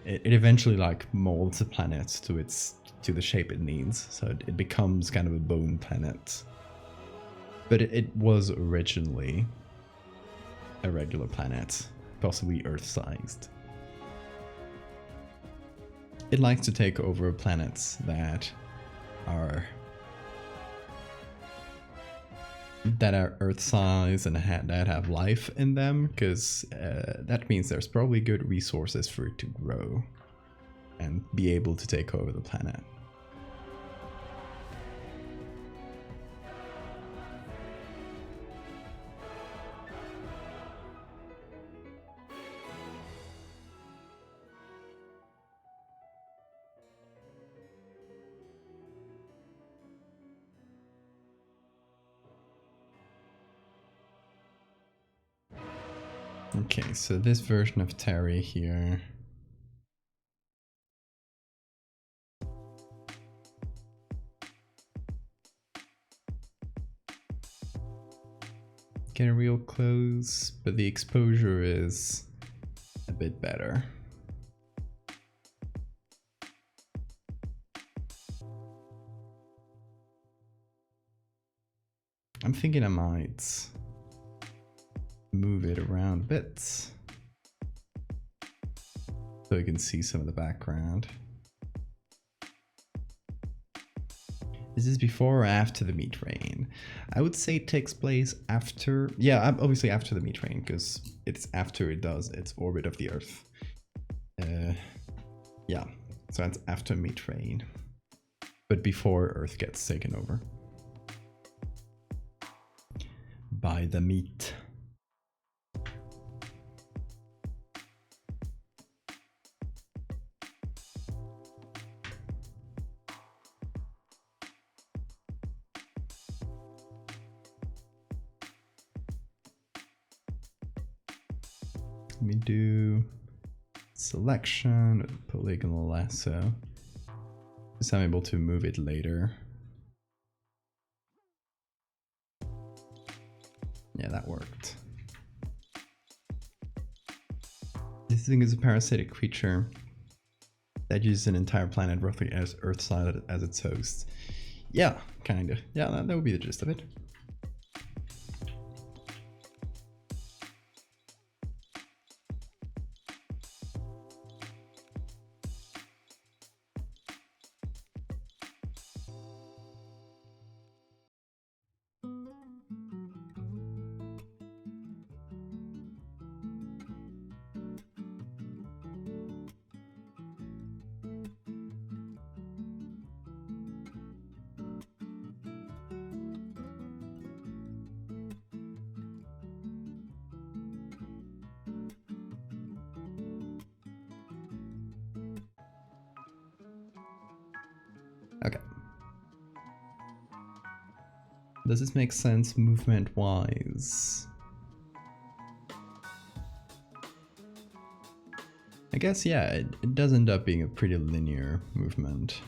eventually like molds the planet to the shape it needs. So it becomes kind of a bone planet. But it was originally a regular planet, possibly Earth-sized. It likes to take over planets that are Earth-sized and that have life in them, because that means there's probably good resources for it to grow and be able to take over the planet. Okay, so this version of Terry here. Getting real close, but the exposure is a bit better. I'm thinking I might move it around a bit so you can see some of the background. Is this before or after the meat rain? I would say it takes place after. Yeah, obviously after the meat rain, because it's after it does its orbit of the Earth. Yeah, so that's after meat rain, but before Earth gets taken over by the meat. Let me do selection with polygonal lasso. So I'm able to move it later. Yeah, that worked. This thing is a parasitic creature that uses an entire planet roughly as Earth-size as its host. Yeah, kinda. Yeah, that would be the gist of it. Okay. Does this make sense movement-wise? I guess, yeah, it does end up being a pretty linear movement.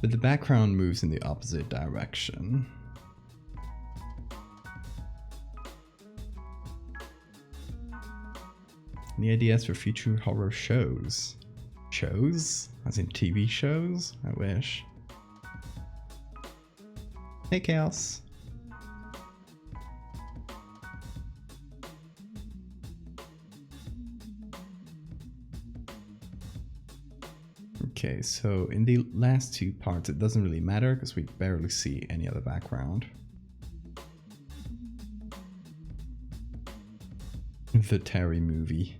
But the background moves in the opposite direction. Any ideas for future horror shows? Shows? As in TV shows? I wish. Hey, Chaos. Okay, so in the last two parts it doesn't really matter because we barely see any other background. The Terry movie.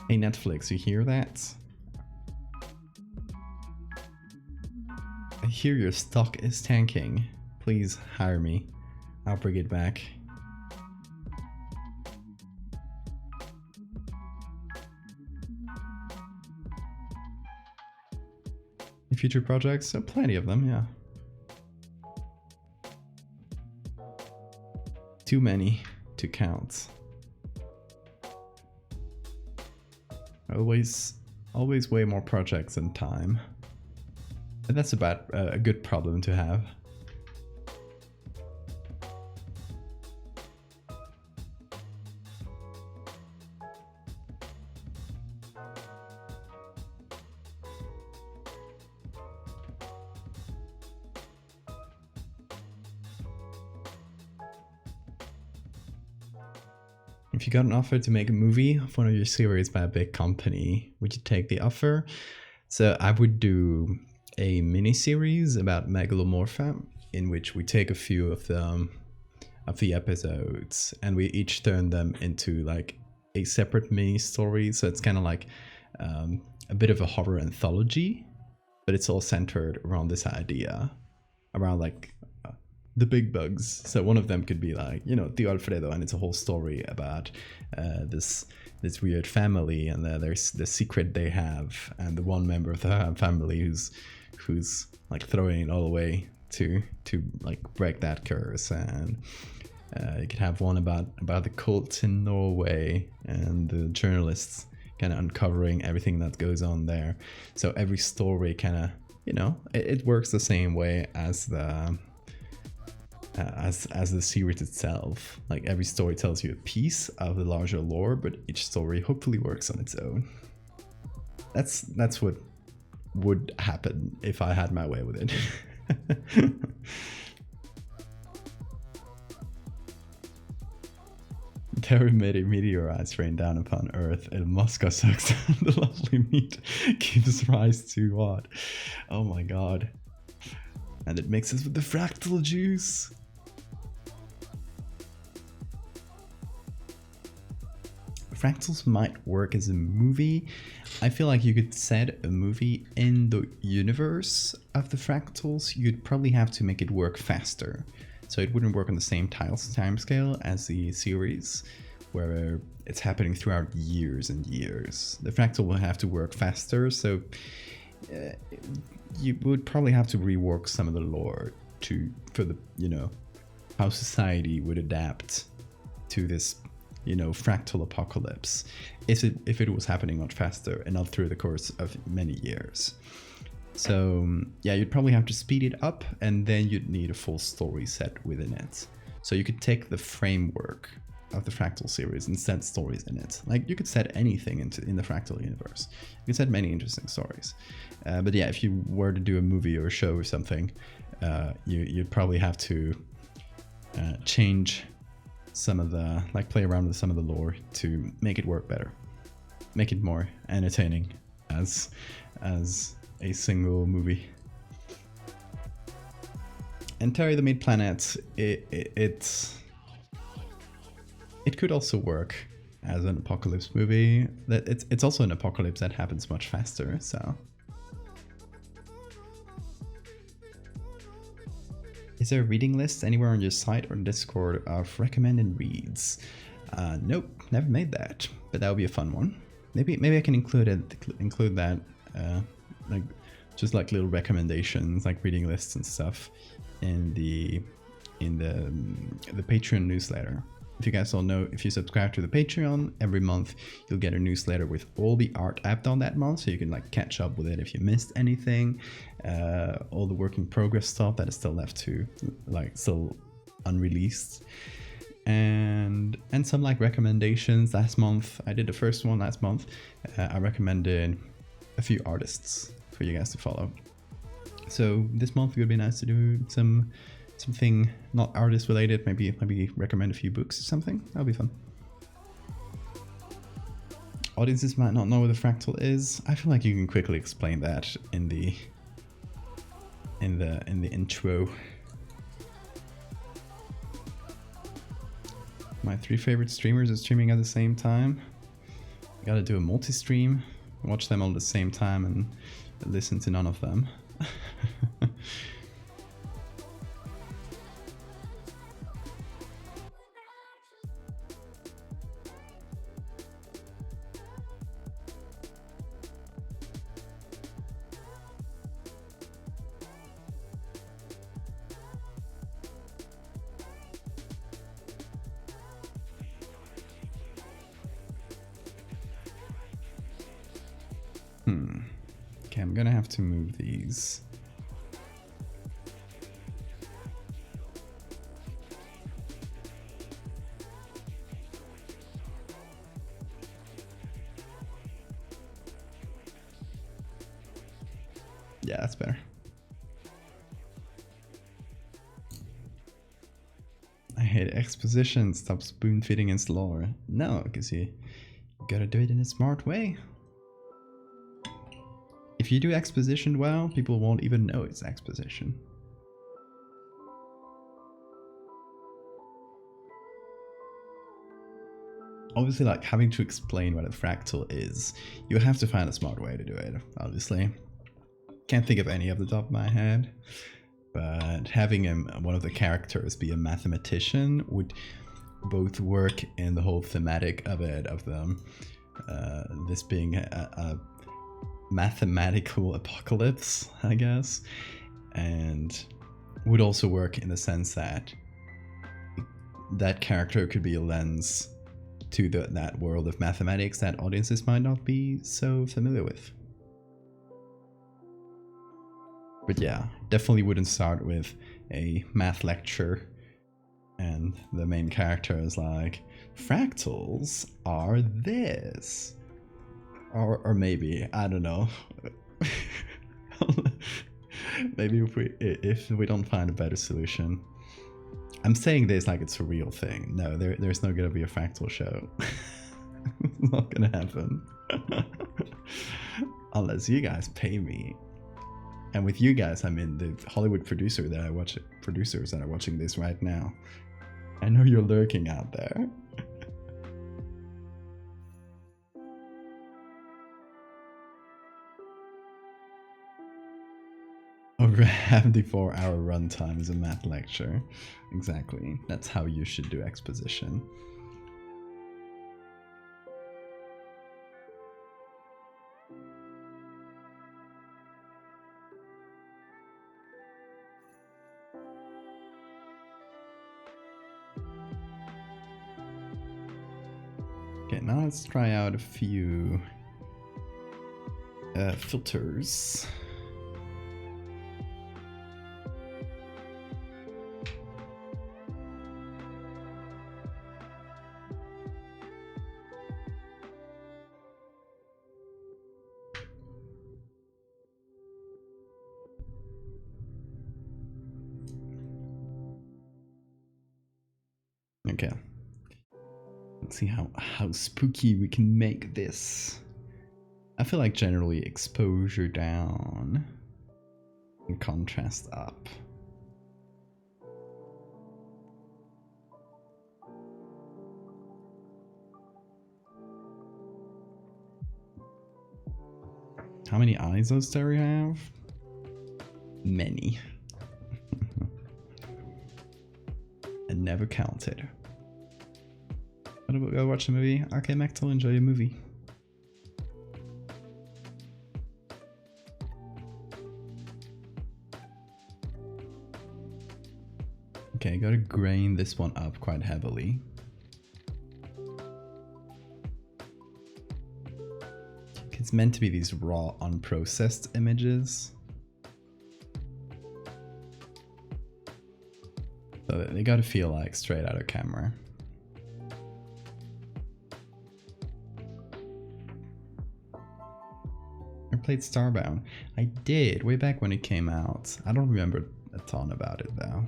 Hey Netflix, you hear that? I hear your stock is tanking. Please hire me. I'll bring it back. Future projects? Plenty of them, yeah. Too many to count. Always way more projects than time. And that's about a good problem to have. If you got an offer to make a movie of one of your series by a big company, would you take the offer? So I would do a mini-series about Megalomorpha, in which we take a few of the episodes and we each turn them into like a separate mini story. So it's kind of like a bit of a horror anthology, but it's all centered around this idea, around like the big bugs. So one of them could be like, you know, Tio Alfredo, and it's a whole story about this weird family, and there's the secret they have, and the one member of the family who's like throwing it all away to like break that curse. And you could have one about the cults in Norway and the journalists kind of uncovering everything that goes on there. So every story kind of, you know, it works the same way as the series itself. Like every story tells you a piece of the larger lore, but each story hopefully works on its own. That's what would happen if I had my way with it. Terry made a meteorites rain down upon Earth, and Moscow sucks down the lovely meat, gives rise to what? Oh my god. And it mixes with the fractal juice. Fractals might work as a movie. I feel like you could set a movie in the universe of the fractals. You'd probably have to make it work faster. So it wouldn't work on the same timescale as the series, where it's happening throughout years and years. The fractal will have to work faster, so you would probably have to rework some of the lore for the, you know, how society would adapt to this, you know, fractal apocalypse if it was happening much faster and not through the course of many years. So yeah, you'd probably have to speed it up, and then you'd need a full story set within it. So you could take the framework of the fractal series and set stories in it. Like, you could set anything in the fractal universe. You could set many interesting stories. But yeah, if you were to do a movie or a show or something, you'd probably have to change some of the, like, play around with some of the lore to make it work better, make it more entertaining as a single movie. And Terry the Meat Planet, it could also work as an apocalypse movie. That it's also an apocalypse that happens much faster, so. Is there a reading list anywhere on your site or Discord of recommended reads? Nope, never made that, but that would be a fun one. Maybe I can include that, like just like little recommendations, like reading lists and stuff, in the Patreon newsletter. If you guys don't know, if you subscribe to the Patreon, every month you'll get a newsletter with all the art I've done that month, so you can like catch up with it if you missed anything, all the work in progress stuff that is still left to, like, still unreleased, and some like recommendations. Last month, I did the first one last month. I recommended a few artists for you guys to follow. So this month it would be nice to do something not artist related, maybe recommend a few books or something. That'll be fun. Audiences might not know what a fractal is. I feel like you can quickly explain that in the intro. My 3 favorite streamers are streaming at the same time. Gotta do a multi-stream, watch them all at the same time and listen to none of them. Okay, I'm gonna have to move these. Yeah, that's better. I hate exposition. Stop spoon feeding its lore. No, because you gotta do it in a smart way. If you do exposition well, people won't even know it's exposition. Obviously, like, having to explain what a fractal is, you have to find a smart way to do it, obviously. Can't think of any off the top of my head, but having one of the characters be a mathematician would both work in the whole thematic of it, of them, this being a mathematical apocalypse, I guess, and would also work in the sense that that character could be a lens to that world of mathematics that audiences might not be so familiar with. But yeah, definitely wouldn't start with a math lecture and the main character is like, fractals are this. Or maybe, I don't know. Maybe if we don't find a better solution, I'm saying this like it's a real thing. No, there's not gonna be a Fractal show. It's not gonna happen. Unless you guys pay me. And with you guys, I mean the Hollywood producers that are watching this right now. I know you're lurking out there. Over a 74-hour runtime is a math lecture. Exactly. That's how you should do exposition. Okay, now let's try out a few filters. Okay. Let's see how spooky we can make this. I feel like generally exposure down and contrast up. How many ISOs do we have? Many. And never counted. Go watch the movie. Okay, Mactel, enjoy your movie. Okay, gotta grain this one up quite heavily. It's meant to be these raw, unprocessed images. So they gotta feel like straight out of camera. I played Starbound. I did, way back when it came out. I don't remember a ton about it though.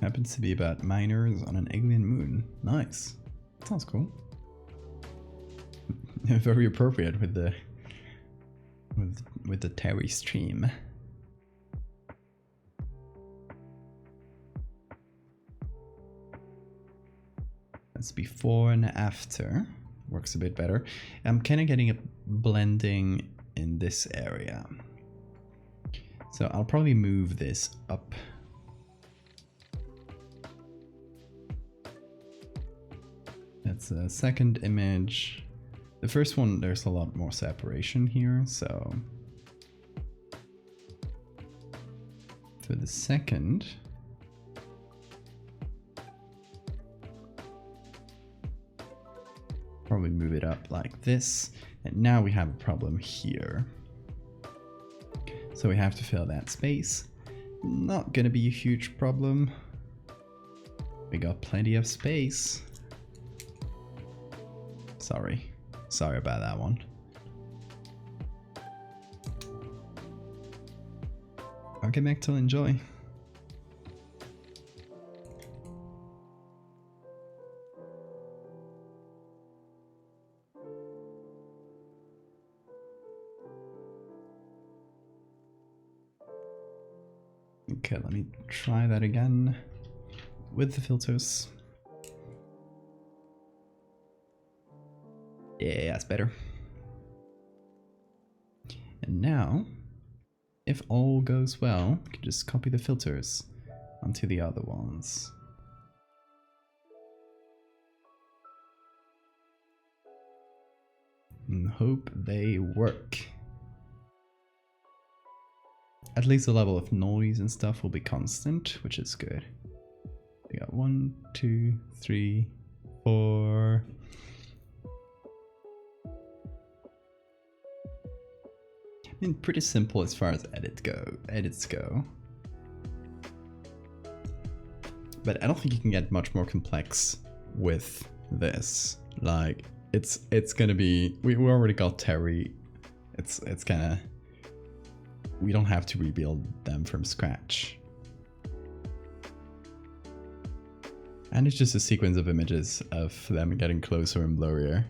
Happens to be about miners on an alien moon. Nice. Sounds cool. Very appropriate with the Terry stream. That's before and after. Works a bit better. I'm kind of getting a blending in this area. So I'll probably move this up. That's a second image. The first one, there's a lot more separation here, so for the second, probably move it up like this, and now we have a problem here. So we have to fill that space. Not gonna be a huge problem. We got plenty of space. Sorry about that one. Okay, Mactel, enjoy. Okay, let me try that again with the filters. Yeah, that's better. And now, if all goes well, we can just copy the filters onto the other ones. And hope they work. At least the level of noise and stuff will be constant, which is good. We got 1, 2, 3, 4. I mean, pretty simple as far as edits go. But I don't think you can get much more complex with this. Like it's gonna be, we already got Terry. It's kind of, we don't have to rebuild them from scratch. And it's just a sequence of images of them getting closer and blurrier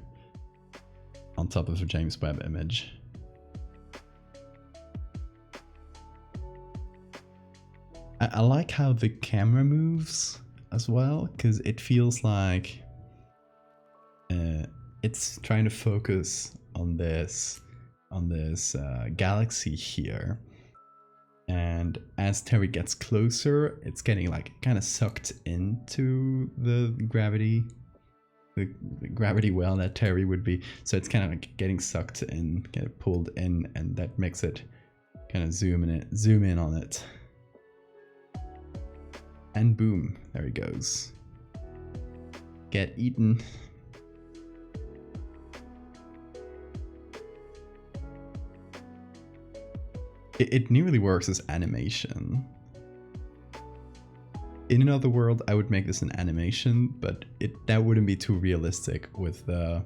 on top of a James Webb image. I like how the camera moves as well, because it feels like it's trying to focus on this galaxy here, and as Terry gets closer, it's getting like kind of sucked into the gravity well that Terry would be. So it's kind of like getting sucked in, get pulled in, and that makes it kind of zoom in on it. And boom, there he goes. Get eaten. It nearly works as animation. In another world, I would make this an animation, but that wouldn't be too realistic with the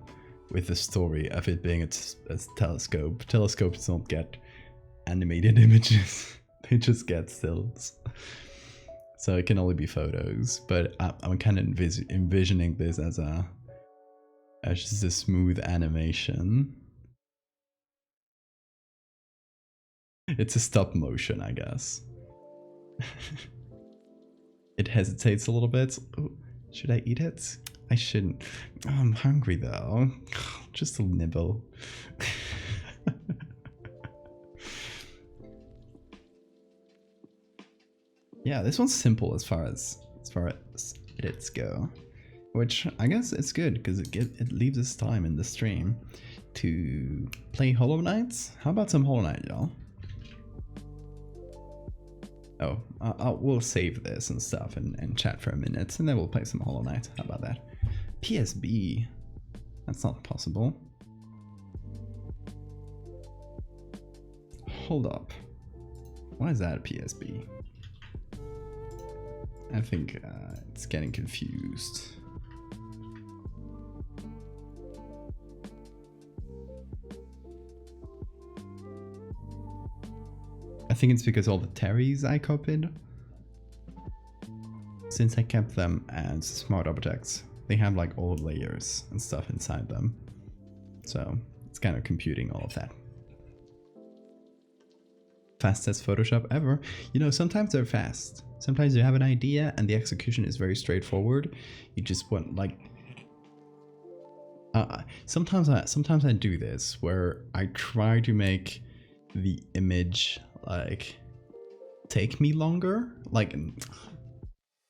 story of it being a telescope. Telescopes don't get animated images; they just get stills. So it can only be photos. But I'm kind of envisioning this as just a smooth animation. It's a stop motion, I guess. It hesitates a little bit. Ooh, should I eat it? I shouldn't. Oh, I'm hungry though. Just a nibble. Yeah, this one's simple as far as edits go, which I guess it's good because it leaves us time in the stream to play Hollow Knight. How about some Hollow Knight, y'all? Oh, we'll save this and stuff and chat for a minute, and then we'll play some Hollow Knight. How about that? PSB? That's not possible. Hold up. Why is that a PSB? I think it's getting confused. I think it's because all the Terrys I copied, since I kept them as smart objects, they have like all the layers and stuff inside them. So it's kind of computing all of that. Fastest Photoshop ever. You know, sometimes they're fast. Sometimes you have an idea and the execution is very straightforward. You just want like... sometimes I do this where I try to make the image like take me longer. Like,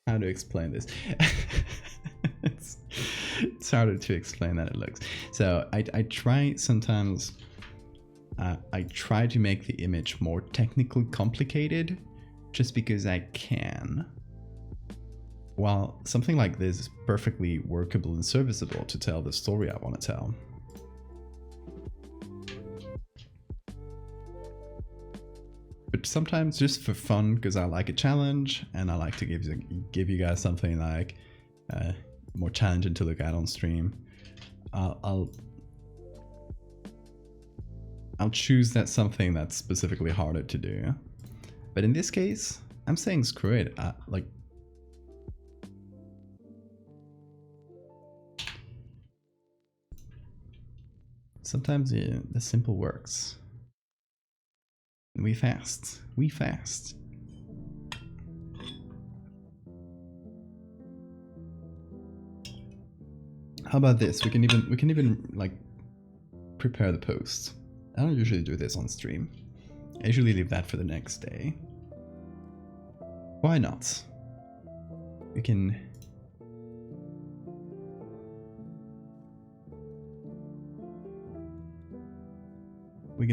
how to explain this? It's harder to explain than it looks. So I try sometimes... I try to make the image more technically complicated just because I can. While something like this is perfectly workable and serviceable to tell the story I want to tell. But sometimes just for fun, because I like a challenge and I like to give you guys something like more challenging to look at on stream, I'll choose that something that's specifically harder to do. But in this case, I'm saying screw it. Like, sometimes the simple works. We fast. We fast. How about this? We can even like prepare the post. I don't usually do this on stream. I usually leave that for the next day. Why not? We can...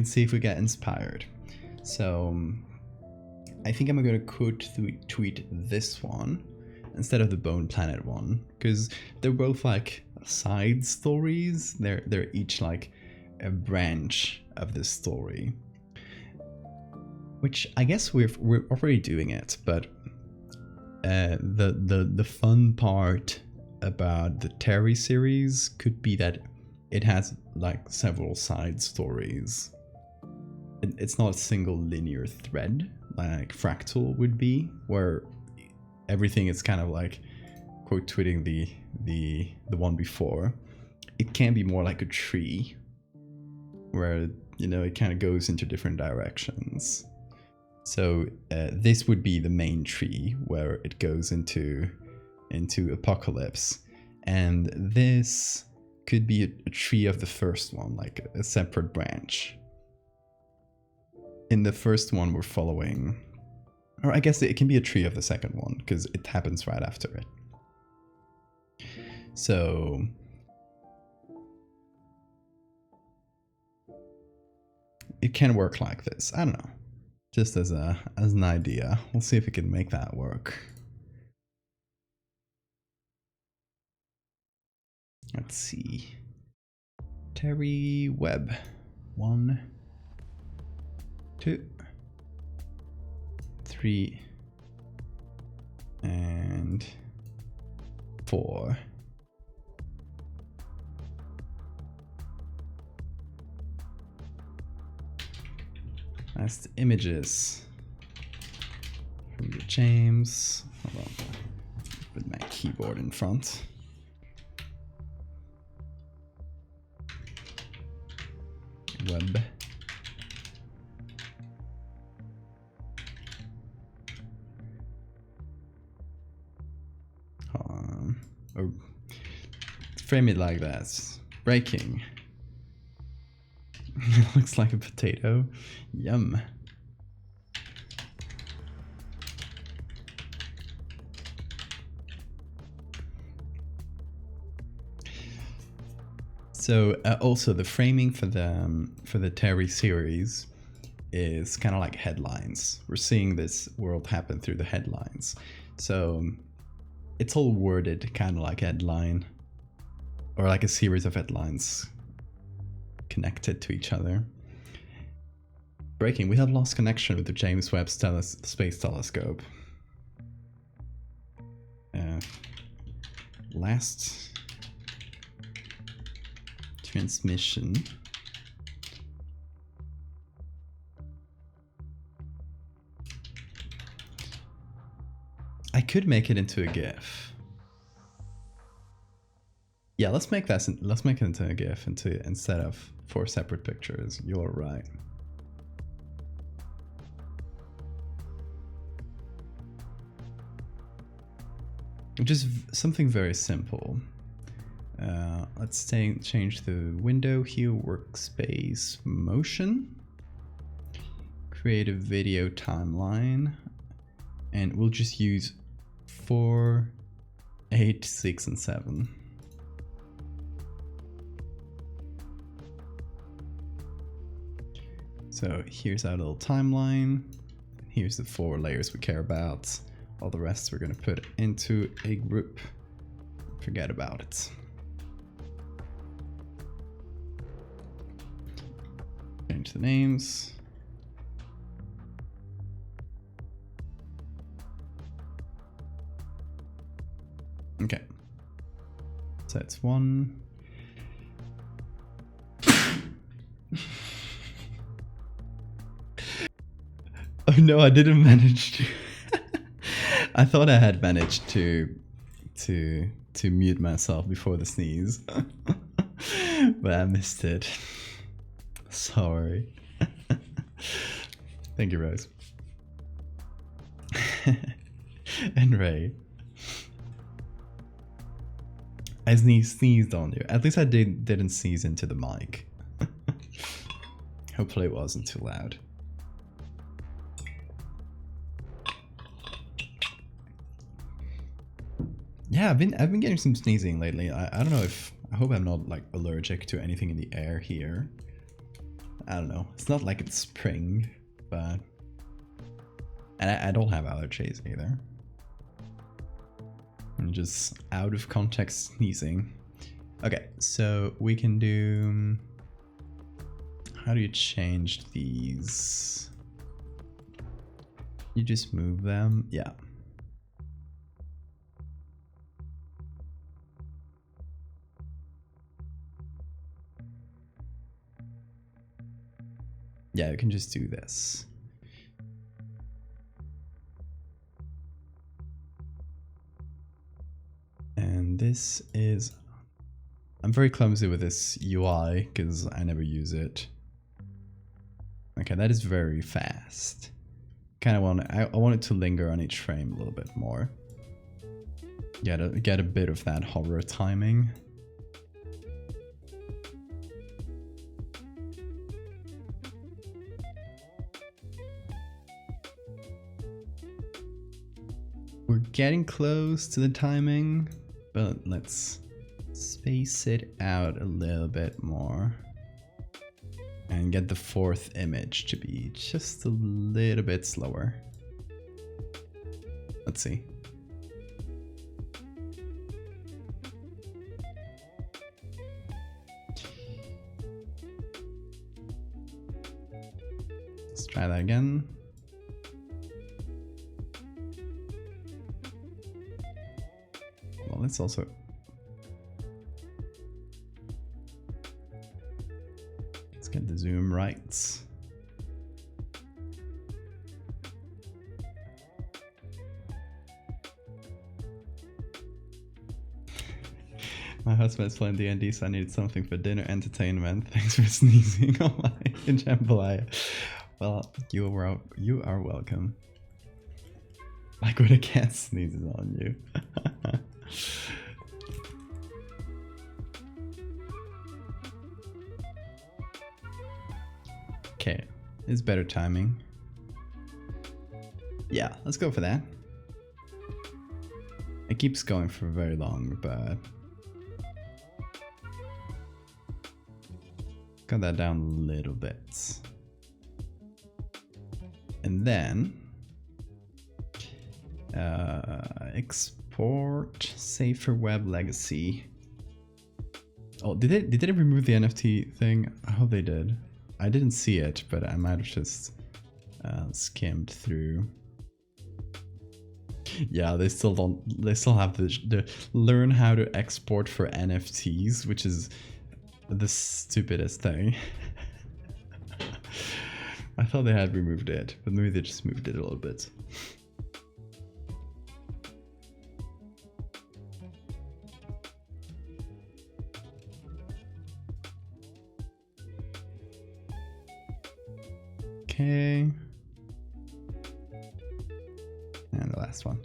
see if we get inspired. So I think I'm gonna tweet this one instead of the Bone Planet one, because they're both like side stories. They're each like a branch of this story, which I guess we're already doing it, but the fun part about the Terry series could be that it has like several side stories. It's not a single linear thread like Fractal would be, where everything is kind of like quote tweeting the one before. It can be more like a tree where, you know, it kind of goes into different directions. So this would be the main tree where it goes into Apocalypse, and this could be a tree of the first one, like a separate branch. In the first one we're following, or I guess it can be a tree of the second one because it happens right after it. So it can work like this. I don't know. Just as an idea. We'll see if we can make that work. Let's see. Terry Webb. 1, 2, 3, and 4. That's the images from the James. Hold on. Put my keyboard in front. Webb. Or frame it like that. Breaking. It looks like a potato. Yum. So also the framing for the Terry series is kind of like headlines. We're seeing this world happen through the headlines. So it's all worded kind of like a headline, or like a series of headlines connected to each other. Breaking, we have lost connection with the James Webb Space Telescope. Last transmission. I could make it into a GIF. Yeah, let's make it into a GIF instead of 4 separate pictures. You're right. Just something very simple. Let's change the window here, workspace motion. Create a video timeline. And we'll just use 4, 8, 6, and 7. So here's our little timeline. Here's the 4 layers we care about. All the rest we're going to put into a group. Forget about it. Change the names. Okay. So it's 1. Oh no, I didn't manage to. I thought I had managed to mute myself before the sneeze, but I missed it. Sorry. Thank you, Rose. And Ray. I sneezed on you. At least I didn't sneeze into the mic. Hopefully it wasn't too loud. Yeah, I've been getting some sneezing lately. I don't know if, I hope I'm not like allergic to anything in the air here. I don't know. It's not like it's spring, but, and I don't have allergies either. I'm just out of context sneezing. Okay, so we can do, how do you change these? You just move them, yeah. Yeah, you can just do this. And this is... I'm very clumsy with this UI because I never use it. Okay, that is very fast. Kind of I want it to linger on each frame a little bit more. Get a bit of that hover timing. We're getting close to the timing, but let's space it out a little bit more and get the fourth image to be just a little bit slower. Let's see. Let's try that again. Well, let's also... Let's get the zoom right. My husband's playing D&D, so I needed something for dinner entertainment. Thanks for sneezing on my jambalaya. Well, you are welcome. Like when a cat sneezes on you. Okay, it's better timing. Yeah, let's go for that. It keeps going for very long, but... Cut that down a little bit. And then... export, save for web legacy. Oh, did they remove the NFT thing? I hope they did. I didn't see it, but I might have just skimmed through. Yeah, they still have the learn how to export for NFTs, which is the stupidest thing. I thought they had removed it, but maybe they just moved it a little bit. Okay. And the last one.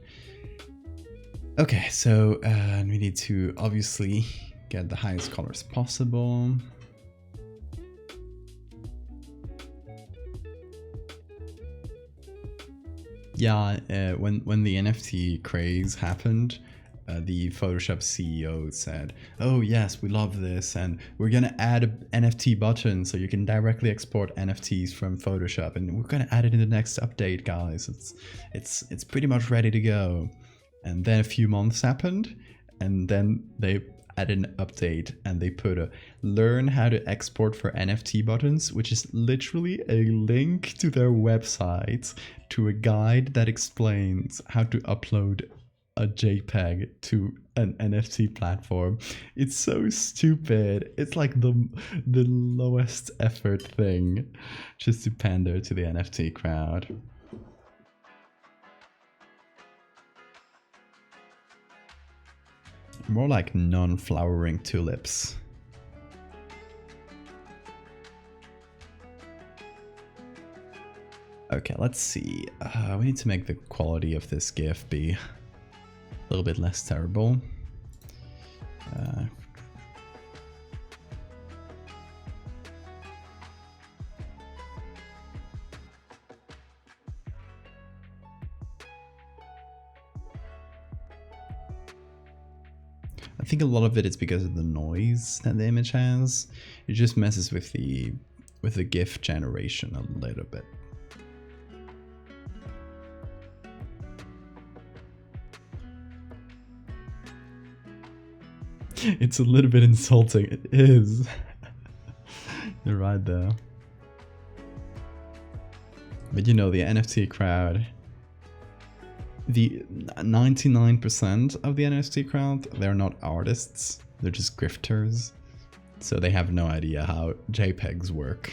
Okay, so we need to obviously get the highest colors possible. Yeah, when the NFT craze happened, the Photoshop CEO said, "Oh yes, we love this, and we're gonna add an NFT button so you can directly export NFTs from Photoshop, and we're gonna add it in the next update, guys. It's pretty much ready to go." And then a few months happened, and then they added an update, and they put a learn how to export for NFT buttons, which is literally a link to their website to a guide that explains how to upload a JPEG to an NFT platform. It's so stupid. It's like the lowest effort thing just to pander to the NFT crowd. More like non-flowering tulips. Okay, let's see. We need to make the quality of this GIF be a little bit less terrible. I think a lot of it is because of the noise that the image has. It just messes with the GIF generation a little bit. It's a little bit insulting. It is. You're right though. But you know, the NFT crowd, the 99% of the NFT crowd, they're not artists, they're just grifters. So they have no idea how JPEGs work.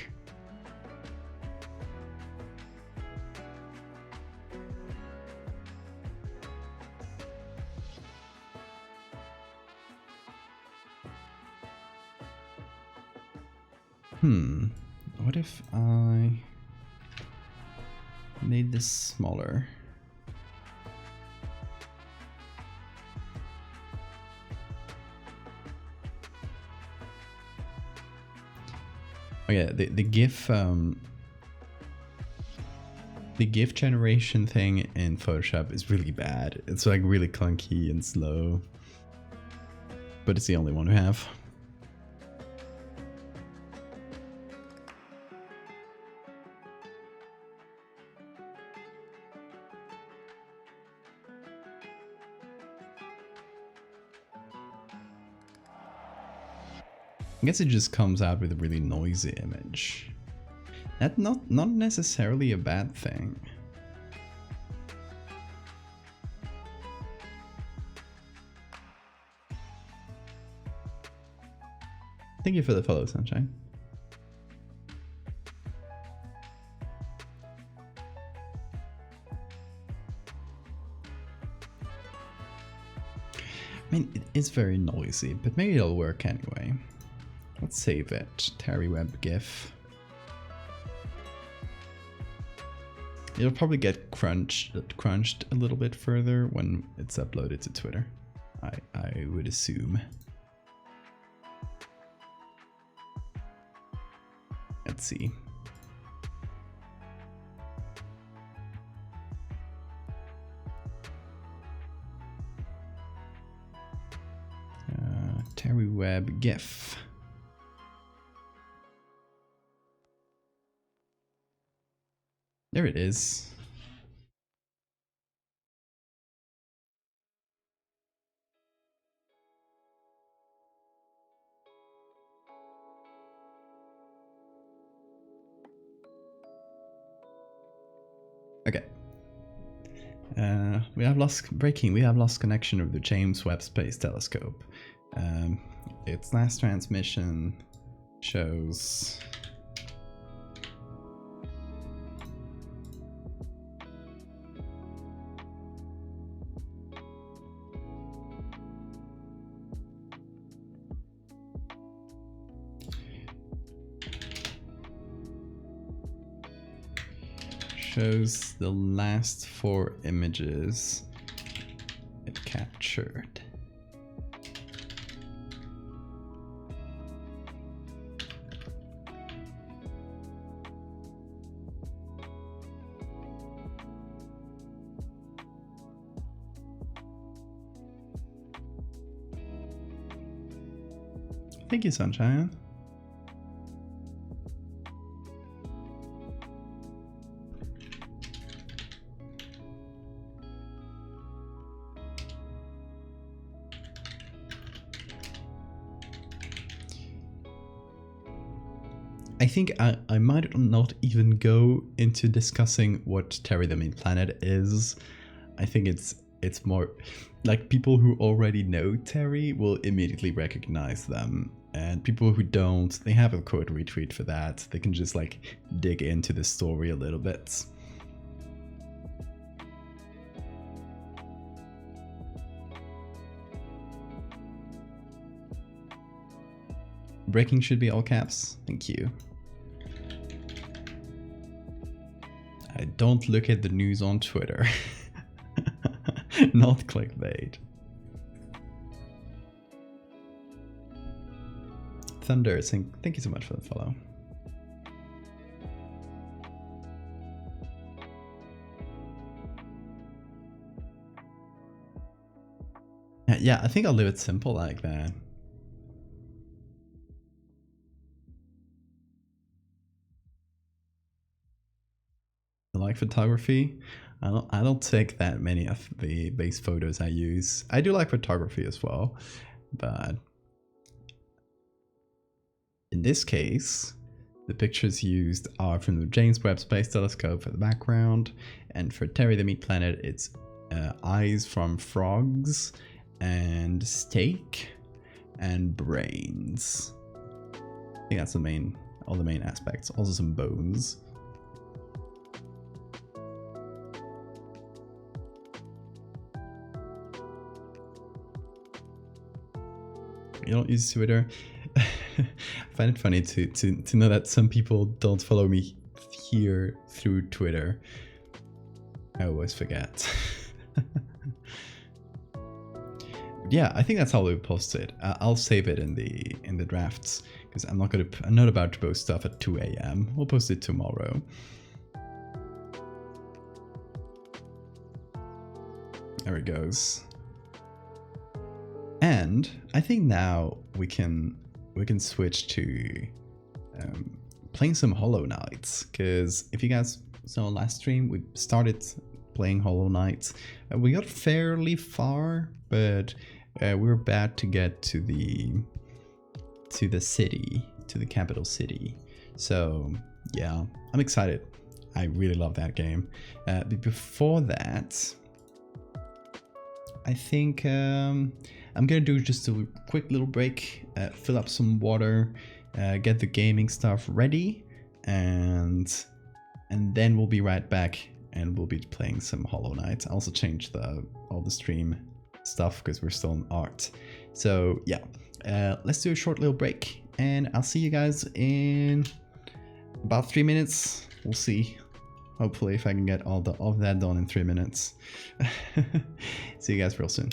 What if I made this smaller? Oh yeah, the GIF generation thing in Photoshop is really bad. It's like really clunky and slow, but it's the only one we have. I guess it just comes out with a really noisy image. That's not necessarily a bad thing. Thank you for the follow, Sunshine. I mean, it is very noisy, but maybe it'll work anyway. Let's save it. Terry Webb GIF. It'll probably get crunched a little bit further when it's uploaded to Twitter. I would assume. Let's see. Terry Webb GIF. There it is. Okay. We have lost connection with the James Webb Space Telescope. Its last transmission shows the last 4 images it captured. Thank you, Sunshine. I think I might not even go into discussing what Terry the Main Planet is. I think it's more like people who already know Terry will immediately recognize them, and people who don't, they have a code retweet for that. They can just like dig into the story a little bit. Breaking should be all caps. Thank you. I don't look at the news on Twitter. Not clickbait. Thunder, thank you so much for the follow. Yeah, I think I'll leave it simple like that. I like photography. I don't take that many of the base photos I use. I do like photography as well, but in this case, the pictures used are from the James Webb Space Telescope for the background, and for Terry the Meat Planet, it's eyes from frogs and steak and brains. I think that's all the main aspects. Also some bones. You don't use Twitter? I find it funny to know that some people don't follow me here through Twitter. I always forget. Yeah, I think that's how we'll post it. I'll save it in the drafts because I'm not about to post stuff at 2 a.m. We'll post it tomorrow. There it goes. And I think now we can switch to playing some Hollow Knights, because if you guys saw last stream, we started playing Hollow Knights. We got fairly far, but we were about to get to the city, to the capital city. So yeah, I'm excited. I really love that game. But before that, I think I'm gonna do just a quick little break, fill up some water, get the gaming stuff ready, and then we'll be right back and we'll be playing some Hollow Knight. I also changed all the stream stuff because we're still in art. So yeah, let's do a short little break and I'll see you guys in about 3 minutes. We'll see. Hopefully if I can get all of that done in 3 minutes. See you guys real soon.